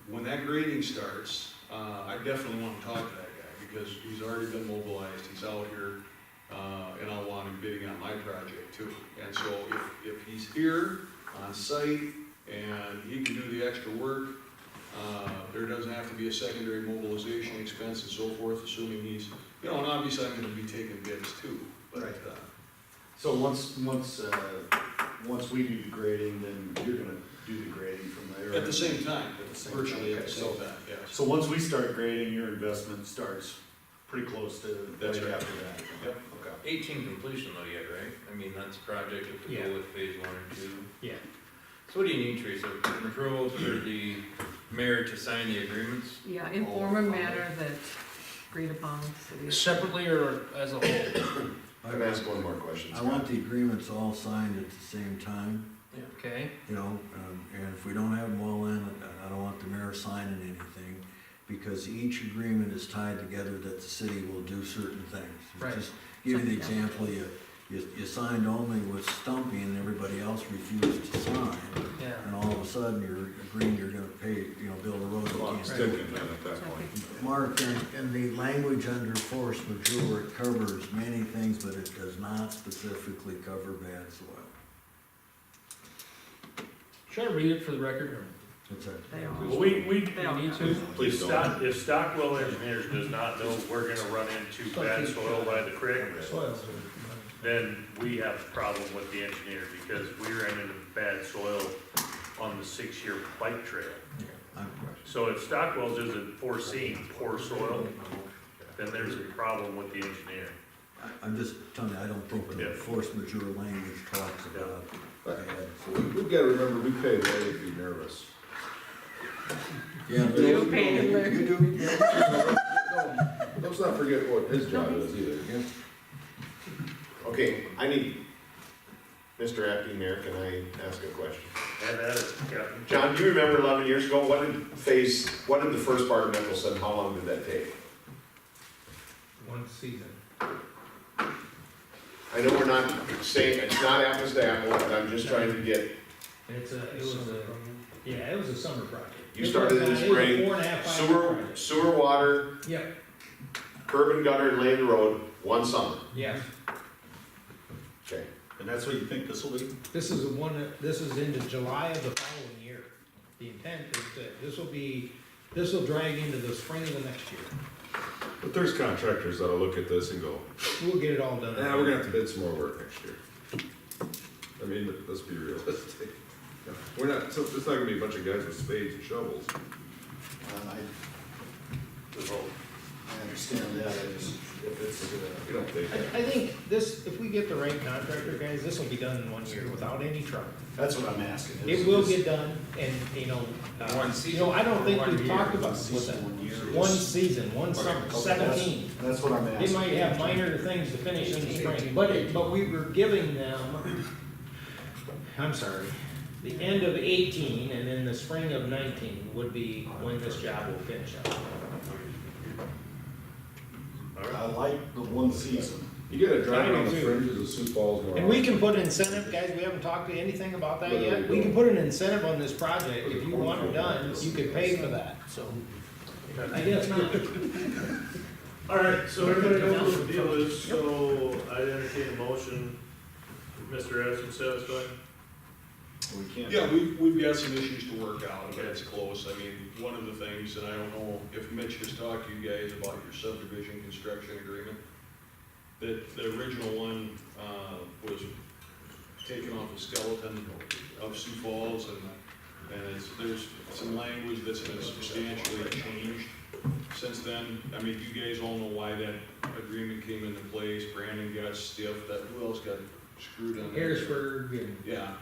when that grading starts, I definitely wanna talk to that guy, because he's already been mobilized, he's out here, and I want him bidding on my project too. And so if he's here on site and he can do the extra work, there doesn't have to be a secondary mobilization expense and so forth, assuming he's, you know, and obviously I'm gonna be taking bids too, but, Right. So once we do the grading, then you're gonna do the grading from there? at the same time, At the same virtually time, at the okay. same time, yes. So once we start grading, your investment starts pretty close to That's right right. after that? Yep. Okay. 18 completion though yet, right? I mean, that's a project if we Yeah. go with phase 1 or 2. Yeah. So what do you need, Teresa? An approval for the mayor to sign the agreements? Yeah, inform a manner that agreed upon, city. Separately or as a whole? I'm gonna ask one more question. I want the agreements all signed at the same time, Okay, you know, and if we don't have them all in, I don't want the mayor signing anything, because each agreement is tied together that the city will do certain things. Right. Just give you the example, you signed only with Stumpy and everybody else refused to sign, yeah. and all of a sudden you're agreeing you're gonna pay, you know, build a road. you Clock can't ticking do. then at that point. Mark, in the language under force majeure, it covers many things, but it does not specifically cover bad soil. Should I read it for the record? What's that? They all, Well, we they all need have. to. Please don't. If Stockwell Engineers does not know we're gonna run into bad soil by the creek, Soils then we have a problem with the engineer, because we ran into bad soil on the 6-year bike trail. So if Stockwell's isn't foreseeing poor soil, then there's a problem with the engineer. I'm just telling you, I don't think the Yeah. force majeure language talks about bad. We've gotta remember, we pay Larry to be nervous. Yeah. You pay him, Larry. You do, yeah. Let's not forget what his job is either. Yeah. Okay, I need, Mr. Acting Mayor, can I ask a question? And that is, yeah, John, do you remember 11 years ago, what did the first part of Mickelson, how long did that take? one season. I know we're not saying, it's not apples to apples, but I'm just trying to get, It was a summer project. you started in the spring, It was a 4.5, 5 year project. sewer, water, Yep, curb and gutter, and lay the road, one summer. yes. Okay. And that's what you think this will be? This is into July of the following year. The intent is that this will drag into the spring of the next year. But there's contractors that'll look at this and go, We'll get it all done. nah, we're gonna have to bid some more work next year. I mean, let's be realistic. We're not, so it's not gonna be a bunch of guys with spades and shovels. I understand that, I just, if it's, We don't think that. I think this, if we get the right contractor, guys, this will be done in 1 year without any trouble. that's what I'm asking. It will get done, and, I don't think we've talked about One what's that. season, 1 year. One season, one summer, Okay, 17. That's what I'm They asking. might have minor things to finish in the spring, but we were giving them, I'm sorry, the end of 18 and then the spring of 19 would be when this job will finish up. I like the one season. You gotta drive I do around the too. fringes of Sioux Falls more And we often. can put incentive, guys, we haven't talked to anything about that Where do yet. we We go? can put an incentive on this project. If you want it done, you could pay for that, so. I guess not. all right, so everybody knows what the deal is, so I entertain a motion. Mr. Edson satisfied? We can't. Yeah, we've got some issues to work out, but it's close. I mean, one of the things, and I don't know if Mitch has talked to you guys about your subdivision construction agreement, that the original one, was taken off the skeleton of Sioux Falls, and there's some language that's been substantially changed since then. I mean, you guys all know why that agreement came into place. Brandon got stiff, who else got screwed on that? Harrisburg and. Yeah.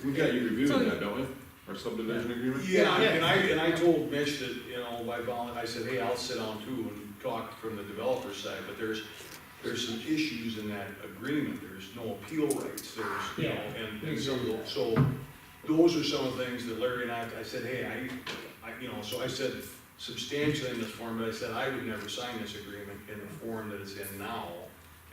We got you reviewing So- that, don't we? Our subdivision agreement? Yeah, and I told Mitch that, I said, hey, I'll sit down too and talk from the developer side, but there's some issues in that agreement, there's no appeal rights, and some of those, so those are some of the things that Larry and I said, hey, so I said substantially in this form, but I said I would never sign this agreement in the form that it's in now,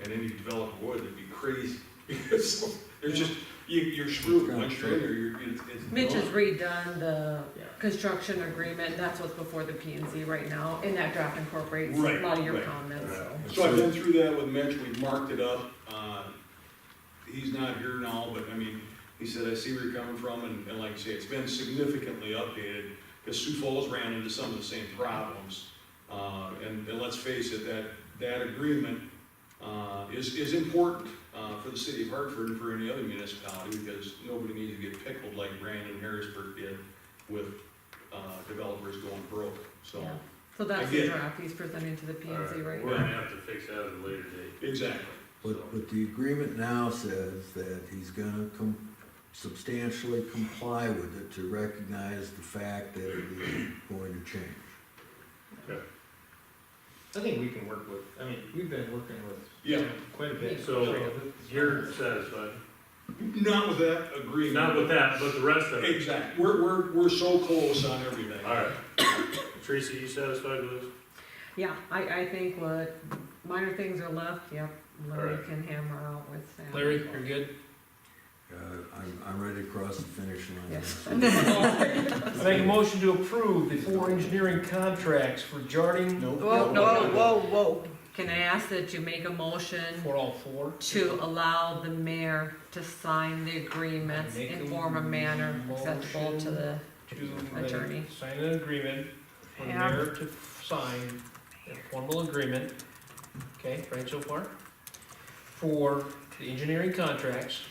and any developer would, it'd be crazy, because there's just, you're screwed, once you're in there, it's. Mitch has redone the construction agreement, that's what's before the P and Z right now, and that draft incorporates a Right, lot of your right. comments, so. So I've been through that with Mitch, we've marked it up, he's not here now, but I mean, he said, I see where you're coming from, and like I say, it's been significantly updated, because Sioux Falls ran into some of the same problems. And let's face it, that agreement, is important, for the city of Hartford and for any other municipality, because nobody needs to get pickled like Brandon Harrisburg did with, developers going broke, so. Yeah. So that's I the get it. draft he's presenting to the P and Z right We're now. gonna have to fix that at a later date. Exactly. But the agreement now says that he's gonna substantially comply with it to recognize the fact that it is going to change. I think we can work with, we've been working with. Yeah. Quite a bit. So you're satisfied? Not with that agreement. Not with that, but the rest of it? Exactly, we're so close on everything. All right. Teresa, you satisfied with this? Yeah, I think what minor things are left, yep, Larry Alright. can hammer out with Sam. Larry, you're good? I'm ready to cross the finish line. Yes. I make a motion to approve the 4 engineering contracts for Jarding. Whoa. Can I ask that you make a motion For all 4? to allow the mayor to sign the agreements in form of manner acceptable to the Attorney. sign an agreement for the Yeah. mayor to sign a formal agreement, okay, right so far? For the engineering contracts,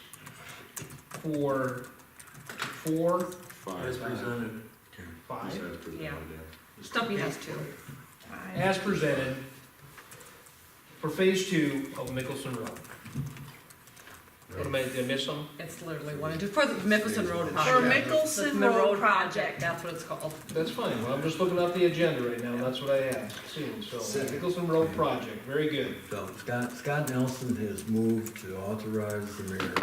for four, As presented. five, Yeah. Stumpy has two. as presented for phase 2 of Mickelson Road. What am I, did I miss some? It's literally one and two, for the Mickelson Road For project. Mickelson The Road project. That's what it's called. That's fine, well, I'm just looking at the agenda right now, that's what I asked, see, so, Mickelson Road project, very good. So Scott Nelson has moved to authorize the mayor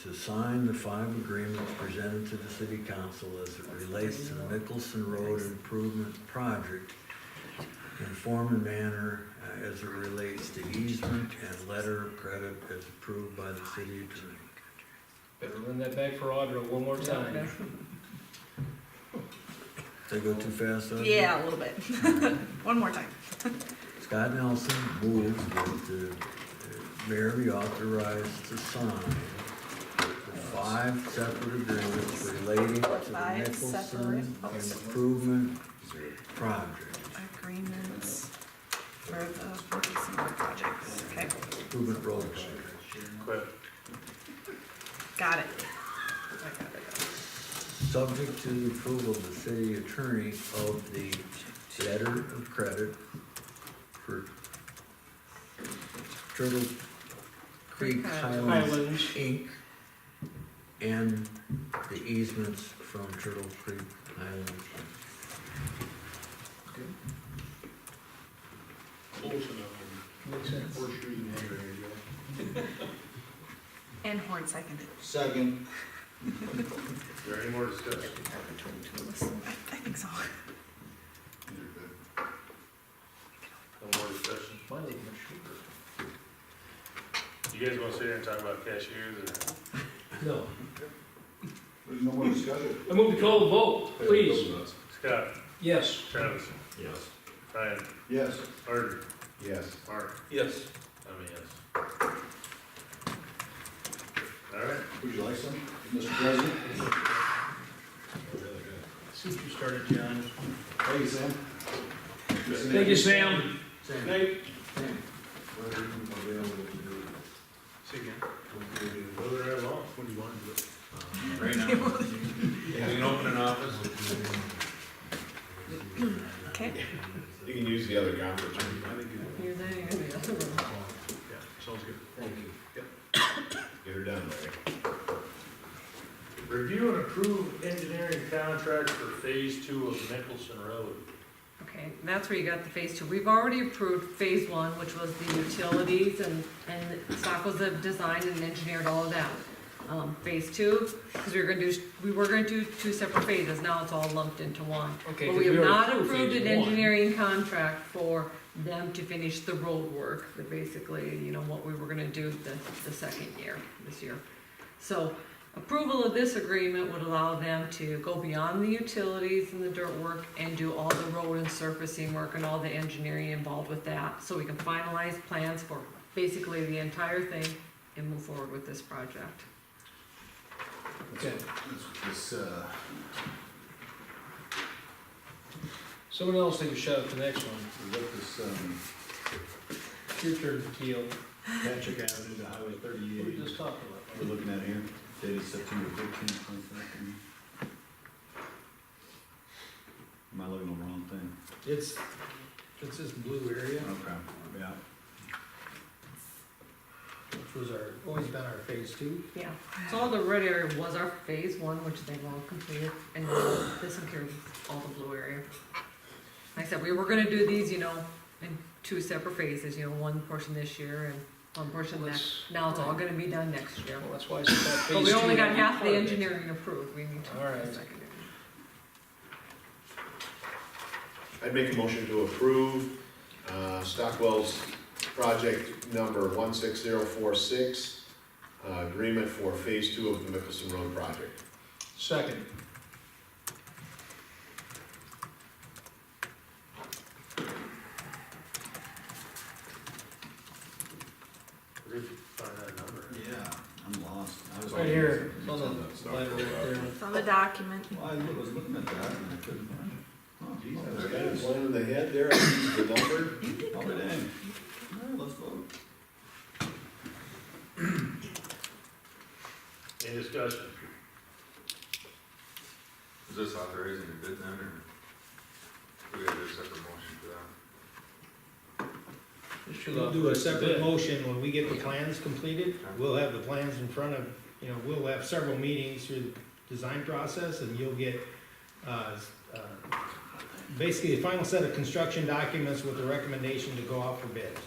to sign the 5 agreements presented to the city council as it relates to the Mickelson Road improvement project in form and manner as it relates to easement and letter of credit as approved by the city attorney. Better run that back for Audra one more time. Did I go too fast on that? Yeah, a little bit. One more time. Scott Nelson moved that the mayor be authorized to sign the 5 separate agreements relating to the 5 separate Mickelson improvement project. Agreements for the Mickelson Road projects, okay? Improvement road project. Quit. Got it. Subject to the approval of the city attorney of the letter of credit for Turtle Creek Highlands Highlands. Inc. and the easements from Turtle Creek Highlands. Close enough. Makes sense. Horseshoes and other area. And Horn seconded. Second. Is there any more discussion? I think so. No more discussion? Mine ain't much cheaper. You guys wanna sit here and talk about cashiers or? No. There's no more discussion. I move to call the vote, please. Scott, Yes. Travis, Yes. Ryan, Yes. Arden, Yes. Mark, Yes. I'm a yes. All right. Would you like some, Mr. President? See what you started, John. Thank you, Sam. Thank you, Sam. Nate? See again. Moving right along. What do you want to do? Right now. You can open an office. Okay. You can use the other conference room. You're there, you're in the other room. Yeah, sounds good. Thank you. Get her done, Larry. Review and approve engineering contract for phase 2 of Mickelson Road. Okay, that's where you got the phase 2. We've already approved phase 1, which was the utilities and Stockwell's have designed and engineered all of that. Phase 2, because we were gonna do 2 separate phases, now it's all lumped into one. Okay, But 'cause we have already not approved phase an 1. engineering contract for them to finish the road work, that basically, you know, what we were gonna do the second year, this year. So, approval of this agreement would allow them to go beyond the utilities and the dirt work and do all the road and surfacing work and all the engineering involved with that, so we can finalize plans for basically the entire thing and move forward with this project. Okay. This, Someone else take a shot at the next one. what this, Your turn, Keel. Patrick Avenue to Highway What we 38, just talked about. we're looking at here, dated September 13th, 2013. Am I looking at the wrong thing? It's this blue area, Okay, yeah. which was always been our phase 2. Yeah, so all the red area was our phase 1, which they've all completed, and now this one carries all the blue area. Like I said, we were gonna do these, you know, in 2 separate phases, you know, one portion this year and one portion next. Now it's all gonna be done next year. Well, that's why I said that phase 2. But we only got had to be half the part of it. engineering approved, we need to. All right. second it. I'd make a motion to approve Stockwell's project number 16046, agreement for phase 2 of the Mickelson Road project. Second. Where did you find that number? Yeah, I'm lost. I was Right on- here, It's on that stuff. letter right there. It's on the document. Well, I was looking at that and I couldn't find it. Oh, geez, I was I got it planted the head there, I used the number. Oh, dang. Well, let's vote. Any discussion? Is this authorizing a bid then, or do we have a separate motion for that? We'll do a separate motion when we get the plans completed. We'll have the plans in front of, we'll have several meetings through the design process, and you'll get, basically the final set of construction documents with the recommendation to go out for bid.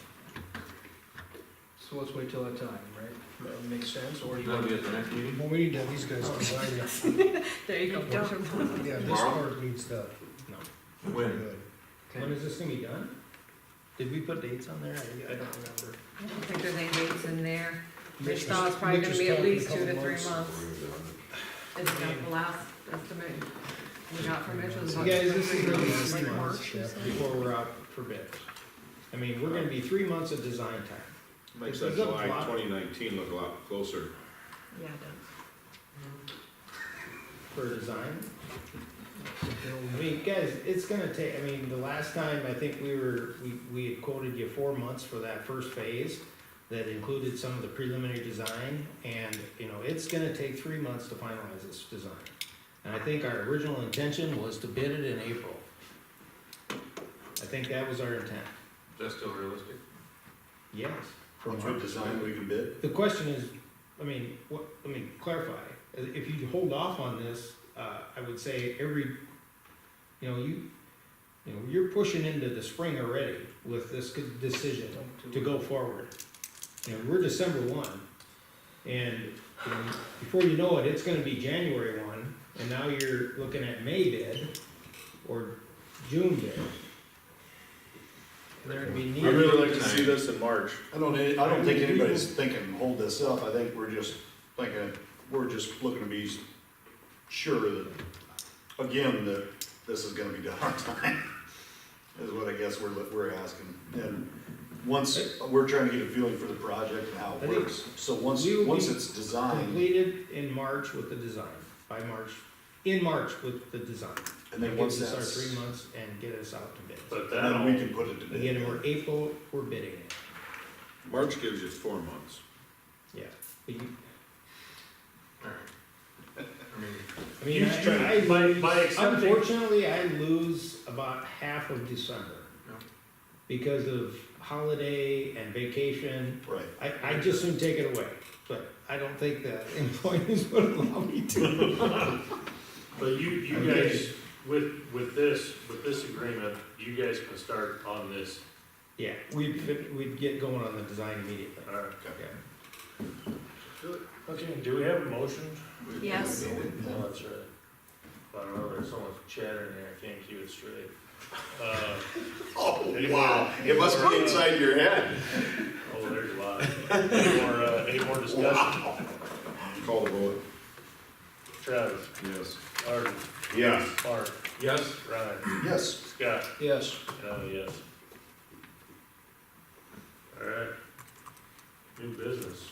So let's wait till that time, right? That makes sense, or you That'll want be at the next meeting? Well, we need to have these guys design it. There you go. Yeah, this Tomorrow? part needs to. When? Good. When is this gonna be done? Did we put dates on there? I don't remember. I don't think there's any dates in there. Rich Mitch thought it's probably Mitch gonna was be at talking a least 2 to couple 3 months. months. It's got the last estimate we got from Mitch was So about guys, 2 to this is 3 gonna be months. 3 Like months March, yeah. before we're out for bid. I mean, we're gonna be 3 months of design time. Makes It's that a July lot. 2019 look a lot closer. Yeah, it does. For design. I mean, guys, it's gonna take, I mean, the last time, I think we had quoted you 4 months for that first phase that included some of the preliminary design, and, it's gonna take 3 months to finalize this design. And I think our original intention was to bid it in April. I think that was our intent, Is that still realistic? yes. Once we design, we can bid. The question is, let me clarify, if you hold off on this, I would say you're pushing into the spring already with this decision to go forward. We're December 1, and, before you know it, it's gonna be January 1, and now you're looking at May bid, or June bid. There'd be I'd need. really like to see this in March. I don't think anybody's thinking, hold this up, I think we're just thinking, we're just looking to be sure that, again, that this is gonna be done on time, is what I guess we're asking. And once, we're trying to get a feeling for the project and how I it think works, so once we will be it's designed, Completed in March with the design, in March with the design. and then That once gives us our that's, 3 months and get us out to bid. But then that'll, we can put it to bid. Again, we're April, we're bidding it, March gives you 4 months. yeah. But you- I mean, I mean, I by accepting, unfortunately, I lose about half of December. Yeah. Because of holiday and vacation, Right. I just soon take it away, but I don't think the employees would allow me to. but you Okay. guys, with this agreement, you guys can start on this. Yeah, we'd get going on the design immediately. All right. Okay. Okay, do we have a motion? Yes. No, that's right. I don't know, there's so much chatter in here, I can't keep it straight. Oh, Any wow, more- it must be inside your head. Oh, there's a lot. Any more discussion? Wow. Call the vote. Travis, yes. Arden, Yes. Mark, Yes, Ryan, Yes, Scott, Yes, and I'm a yes. All right. New business.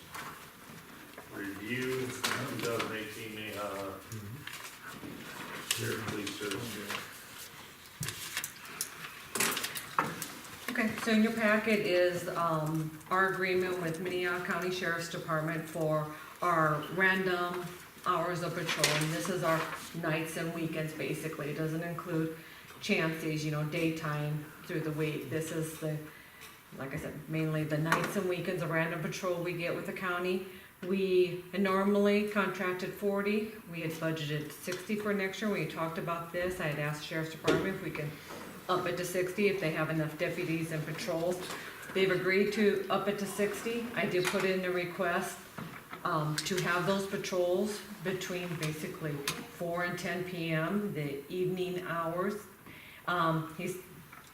Review 2018 Minnehaha Sheriff Police Service. Okay, so in your packet is, our agreement with Minnehaha County Sheriff's Department for our random hours of patrol. And this is our nights and weekends, basically. It doesn't include chances, daytime through the week. This is like I said, mainly the nights and weekends of random patrol we get with the county. We had normally contracted 40, we had budgeted 60 for next year. When we talked about this, I had asked the Sheriff's Department if we can up it to 60 if they have enough deputies and patrols. They've agreed to up it to 60. I did put in a request to have those patrols between basically 4 and 10 p.m., the evening hours. I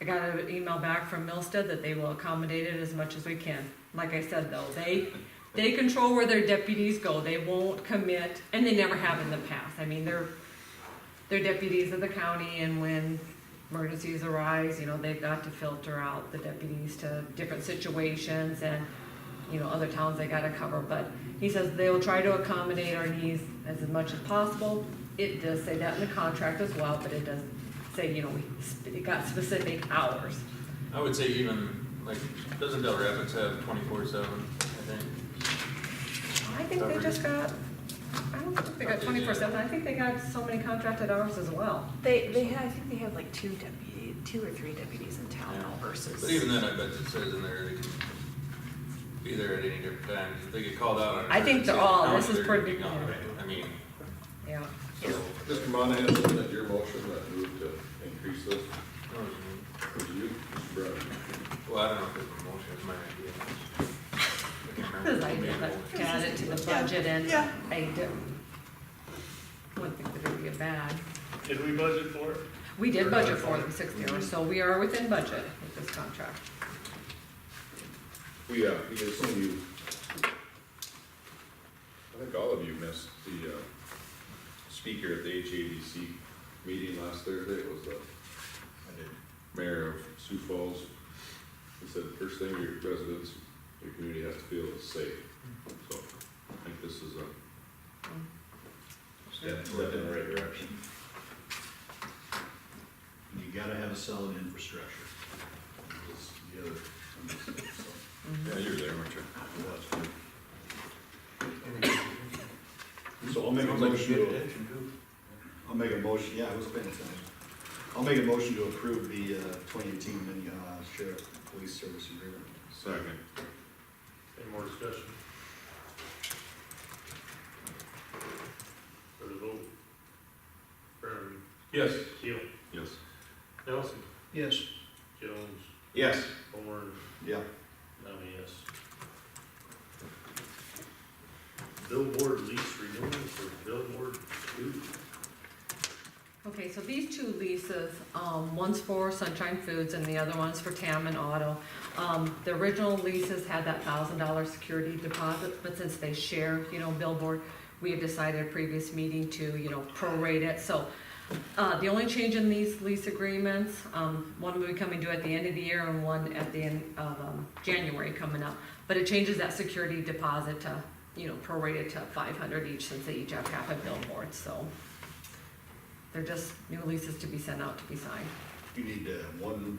got an email back from Milstead that they will accommodate it as much as we can. Like I said though, they control where their deputies go. They won't commit, and they never have in the past. I mean, they're deputies of the county, and when emergencies arise, they've got to filter out the deputies to different situations, and, other towns they gotta cover, but he says they will try to accommodate our needs as much as possible. It does say that in the contract as well, but it does say, it got specific hours. I would say even, like, doesn't Del Rapids have 24/7, I think? I think they just got, I don't think they got 24/7, I think they got so many contracted hours as well. They have, I think they have like 2 or 3 deputies in town now versus. But even then, I bet it says in there they can be there at any different times. If they get called out on an I think they're emergency, all- how this many is they're pretty- gonna be gone. I mean, Yeah. so. Mr. Monahan, isn't it your motion that moved to increase this? Was you, Mr. Brown? Well, I don't know if it's a motion, it's my idea. I can't remember. His idea, but add it to the budget and I wouldn't think that it would be bad. Did we budget for it? We did budget for the 60 hours, so we are within budget with this contract. We assume you, I think all of you missed the, speaker at the HADC meeting last Thursday. It was the mayor of Sioux Falls. He said, first thing your residents, your community has to feel is safe. So I think this is a step in the right direction. You gotta have a solid infrastructure. Is the other, so, Yeah, you're there, weren't you? that's good. So I'll make a motion to, I'll make a motion, yeah, I was paying attention. I'll make a motion to approve the 2018 Minnehaha Sheriff Police Service Agreement. Second. Any more discussion? For the vote. Brennan. Yes. Keel. Yes. Nelson. Yes. Jones. Yes. Horn. Yeah. I'm a yes. Billboard lease renewal for Billboard 2. Okay, so these 2 leases, one's for Sunshine Foods and the other one's for Tam and Auto. The original leases had that $1,000 security deposit, but since they share, Billboard, we have decided at a previous meeting to, prorate it. So the only change in these lease agreements, one will be coming due at the end of the year and one at the end of January coming up. But it changes that security deposit to, prorated to $500 each since they each have half a billboard, so. They're just new leases to be sent out to be signed. You need one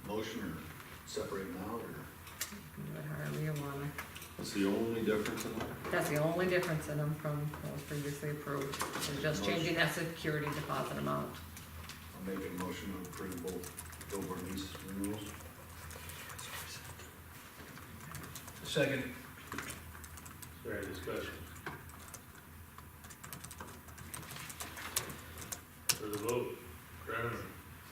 motion or separate them out or? You can do it however you want. That's the only difference in that? That's the only difference in them from what was previously approved. They're just changing that security deposit amount. I'll make a motion to approve both billboard lease renewals. Second. Is there any discussion? For the vote. Brennan.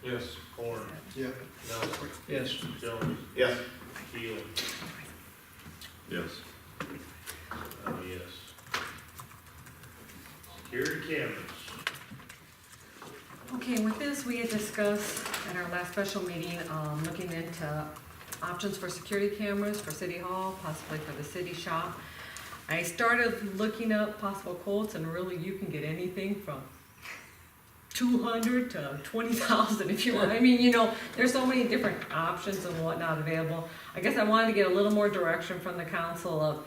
Yes. Horn. Yeah. Nelson. Yes. Jones. Yes. Keel. Yes. I'm a yes. Security cameras. Okay, with this, we had discussed at our last special meeting, looking into options for security cameras for City Hall, possibly for the city shop. I started looking up possible quotes and really you can get anything from 200 to 20,000 if you want. I mean, there's so many different options and whatnot available. I guess I wanted to get a little more direction from the council of,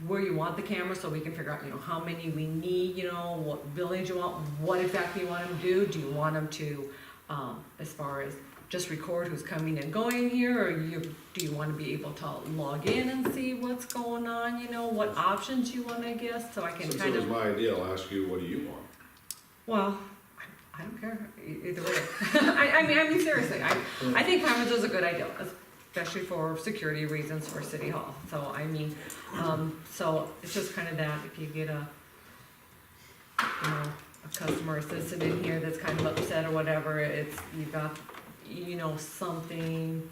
where you want the camera so we can figure out, how many we need, what buildings you want, what exactly you want them to do. Do you want them to, as far as just record who's coming and going here, or do you want to be able to log in and see what's going on, what options you want, I guess, so I can Since kind it was of. my idea, I'll ask you, what do you want? Well, I don't care, either way. I mean, seriously, I think cameras is a good idea, especially for security reasons for City Hall. So, so it's just kind of that, if you get a customer assistant in here that's kind of upset or whatever, you've got, something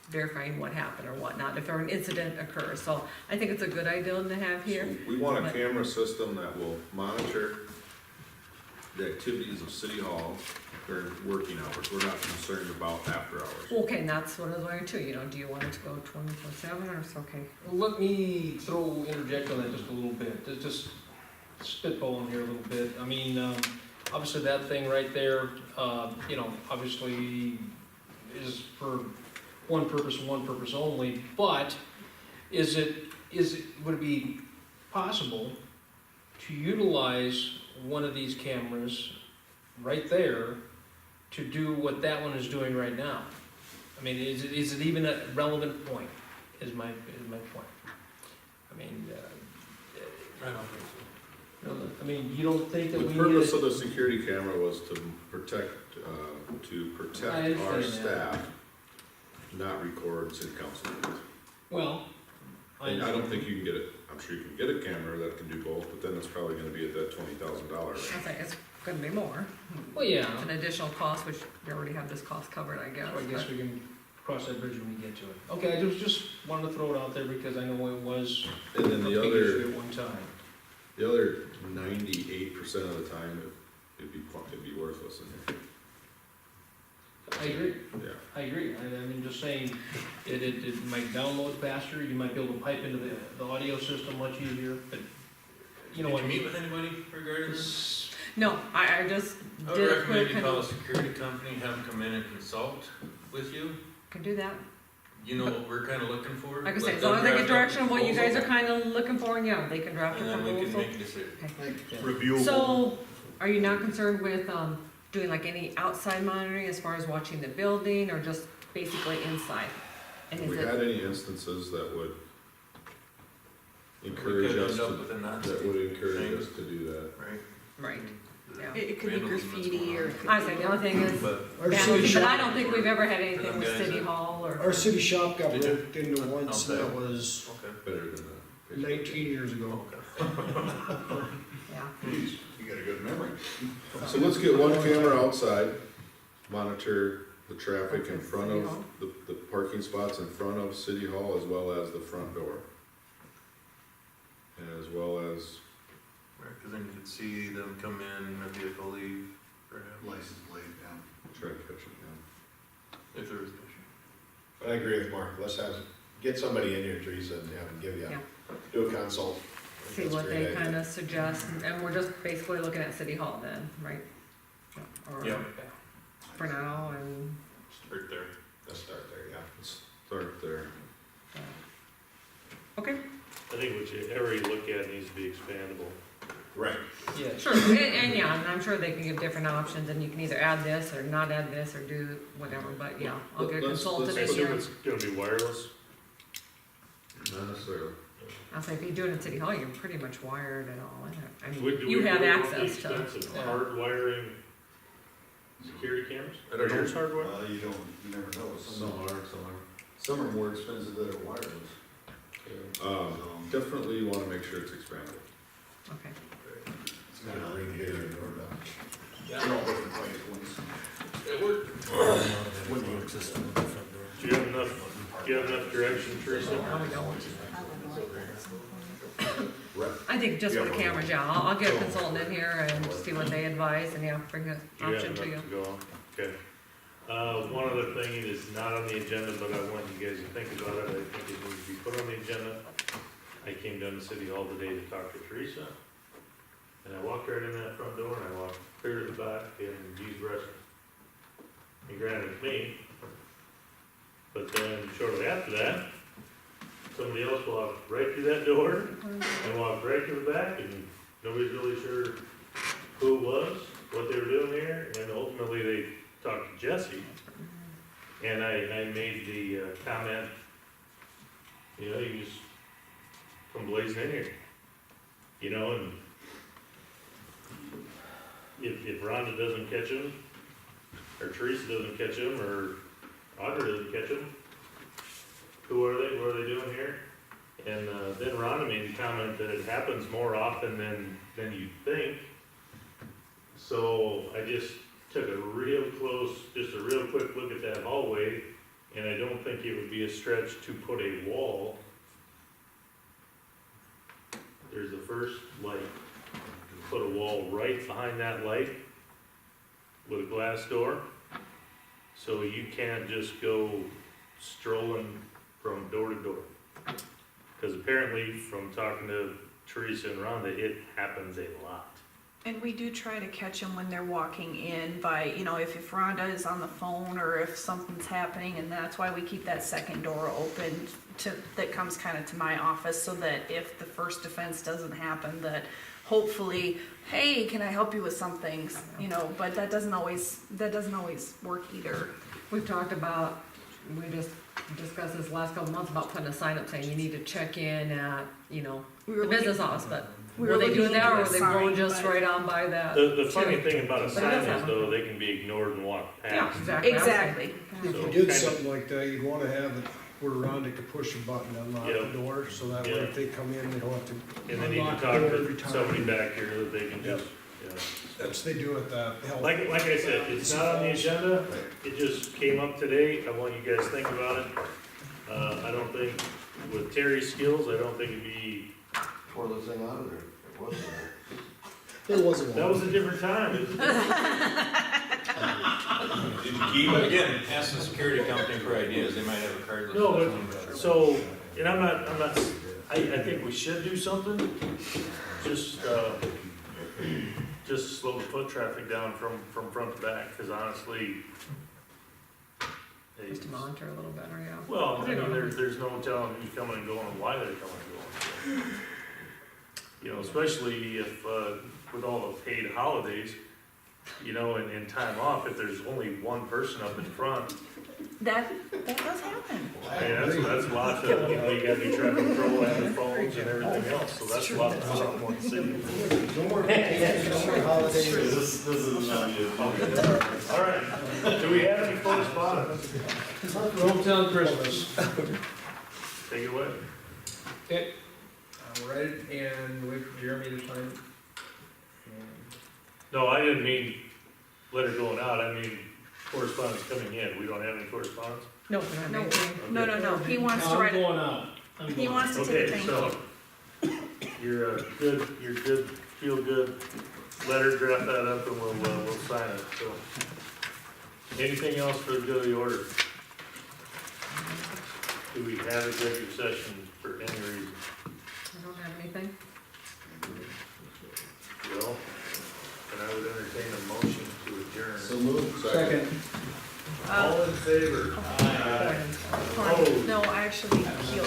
verifying what happened or whatnot, if an incident occurs. So I think it's a good idea to have here. So we want a But- camera system that will monitor the activities of City Hall during working hours. We're not concerned about after hours. Okay, and that's what I was wondering too, do you want it to go 24/7 or it's okay? Well, let me interject on that just a little bit, just spitballing here a little bit. I mean, obviously that thing right there, obviously is for one purpose and one purpose only, but would it be possible to utilize one of these cameras right there to do what that one is doing right now? I mean, is it even a relevant point, is my point. I mean, I don't think so. I mean, you don't think that The we purpose need of the security camera was to protect I understand our that. staff, not record city council meetings. well, And I don't think you can get it, I'm sure you can get a camera that can do both, but then it's probably gonna be at that $20,000 I range. think it's gonna be more. well, yeah, It's an additional cost, which we already have this cost covered, I guess. I guess but- we can cross that bridge when we get to it. Okay, I just wanted to throw it out there because I know it was And a then big the issue other, at one time. the other 98% of the time, it'd be worthless in here. I agree. Yeah. I agree, I mean, just saying, it might download faster, you might be able to pipe into the audio system much easier, but, you know Did what? you meet with anybody regarding this? This- No, I just I would did a recommend quick you kind call a of, security company, have them come in and consult with you. can do that. You know what we're kinda looking for. Like I Let said, as them long as I draft get up direction on what you guys proposal, are kind of looking for, and yeah, they can draft a And then we can proposal. make a decision. Reviewable. So, are you not concerned with, doing like any outside monitoring as far as watching the building, or just basically inside? And Have is we it, had any instances that would We encourage could us end up to, with a that would encourage thing. us to do that? Right? right, yeah. It could be Vandalism that's graffiti going or. on. it could I be- say, the only thing is But Our city vandalism, but I shop, don't think we've ever had For anything them with guys City that- Hall or. our city shop got Did you? broke into once, and Okay. that was okay. Better than that. 19 years ago. Yeah, Geez, you got a good memory. So let's get one camera outside, monitor the traffic in Outside front City of, Hall? the parking spots in front of City Hall as well as the front door. As well as, Right, cause then you could see them come in, their vehicle leave, perhaps, License plate, yeah. try to catch it down. if there is an issue. I agree with Mark, let's get somebody in here, Teresa, and have them give you, do a consult. I think see that's a what great they idea. kind of suggest, and we're just basically looking at City Hall then, right? Or Yeah, for now, and, start there. Let's start there, yeah. Let's start there. okay, I think whatever you look at needs to be expandable. Right. Yeah, sure, and yeah, and I'm sure they can give different options, and you can either add this, or not add this, or do whatever, but yeah, I'll get Let's- consulted let's in here. It's gonna be wireless. Not necessarily. I'll say, if you do it at City Hall, you're pretty much wired and all in it, I Do mean, we you have really want the access to. expensive Yeah. hard wiring security cameras? I don't Those know. hardware? Well, you never know. Some are, some are. Some are more expensive that are wireless. Definitely wanna make sure it's expandable. Okay, It's kind of ring here and doorbell. Yeah. They're all different price ones. It worked. Do you have enough direction, Teresa? now we know. Right. I think just for the Yeah. cameras, yeah, I'll get a consultant in here and see what they advise, and yeah, bring an Do you have option to you. enough to go on? Okay. One other thing is not on the agenda, but I want you guys to think about it, I think it needs to be put on the agenda. I came down to City Hall today to talk to Teresa, and I walked right in that front door, and I walked clear to the back and used the restroom. And granted, it's me, but then shortly after that, somebody else walked right through that door and walked right to the back, and nobody's really sure who it was, what they were doing there, and ultimately they talked to Jesse. And I made the comment, you know, you just come blazing in here, you know, and if Rhonda doesn't catch him, or Teresa doesn't catch him, or Audra doesn't catch him, who are they, what are they doing here? And then Rhonda made the comment that it happens more often than you think. So I just took a real quick look at that hallway, and I don't think it would be a stretch to put a wall. There's the first light. Put a wall right behind that light with a glass door, so you can't just go strolling from door to door. Because apparently, from talking to Teresa and Rhonda, it happens a lot. And we do try to catch them when they're walking in by, you know, if Rhonda is on the phone or if something's happening, and that's why we keep that second door open that comes kind of to my office, so that if the first offense doesn't happen, that hopefully, hey, can I help you with something, you know, but that doesn't always work either. We've talked about, we just discussed this last couple months about putting a sign up saying you need to check in at, you know, the business office, but We will they do looking that, or into will a they go sign, just but- right on by that? The funny thing about a But it sign does is happen. though, they can be ignored and walked Yeah, past. exactly. Exactly. If So you did kind of- something like that, you'd wanna have it where Rhonda could push a button and unlock Yeah. the door, so that way Yeah. if they come in, they don't have to And then you can unlock the talk door every to time. somebody back here that they can just, yeah. That's, they do it, health. Like I said, it's not on the agenda, it just came up today, I want you guys to think about it. I don't think, with Terry's skills, I don't think it'd be, Tore the thing out of there, it wasn't there. There wasn't that one. was a different time. It was- Did you keep But it? again, ask the security company for ideas, they might have a cardless. No, but, so, and I think we should do something, just slow the foot traffic down from front to back, cause honestly. Just to monitor a little better, yeah. Well, I mean, there's no telling who's coming and going and why they're coming and going. You know, especially if, with all the paid holidays, you know, and time off, if there's only one person up in front, That does happen. I mean, that's a lot of, you know, you gotta do traffic control and the phones and everything else, so that's a lot more to see. No more vacations, no more holidays. This is not you. All right, do we have any correspondence? Hometown Christmas. Take it away. Okay, I'll write it and wait for Jeremy to sign it. No, I didn't mean letter going out, I mean correspondence coming in, we don't have any correspondence? No, we're not No, making- no, he wants to I'm write it, going out. I'm he going wants to take a Okay, thank so, you. you're good, feel good, letter, draft that up and we'll sign it, so. Anything else for the good of the order? Do we have executive session for any reason? I don't have anything. Well, then I would entertain a motion to adjourn. So move. Second. All in favor? No, actually, he'll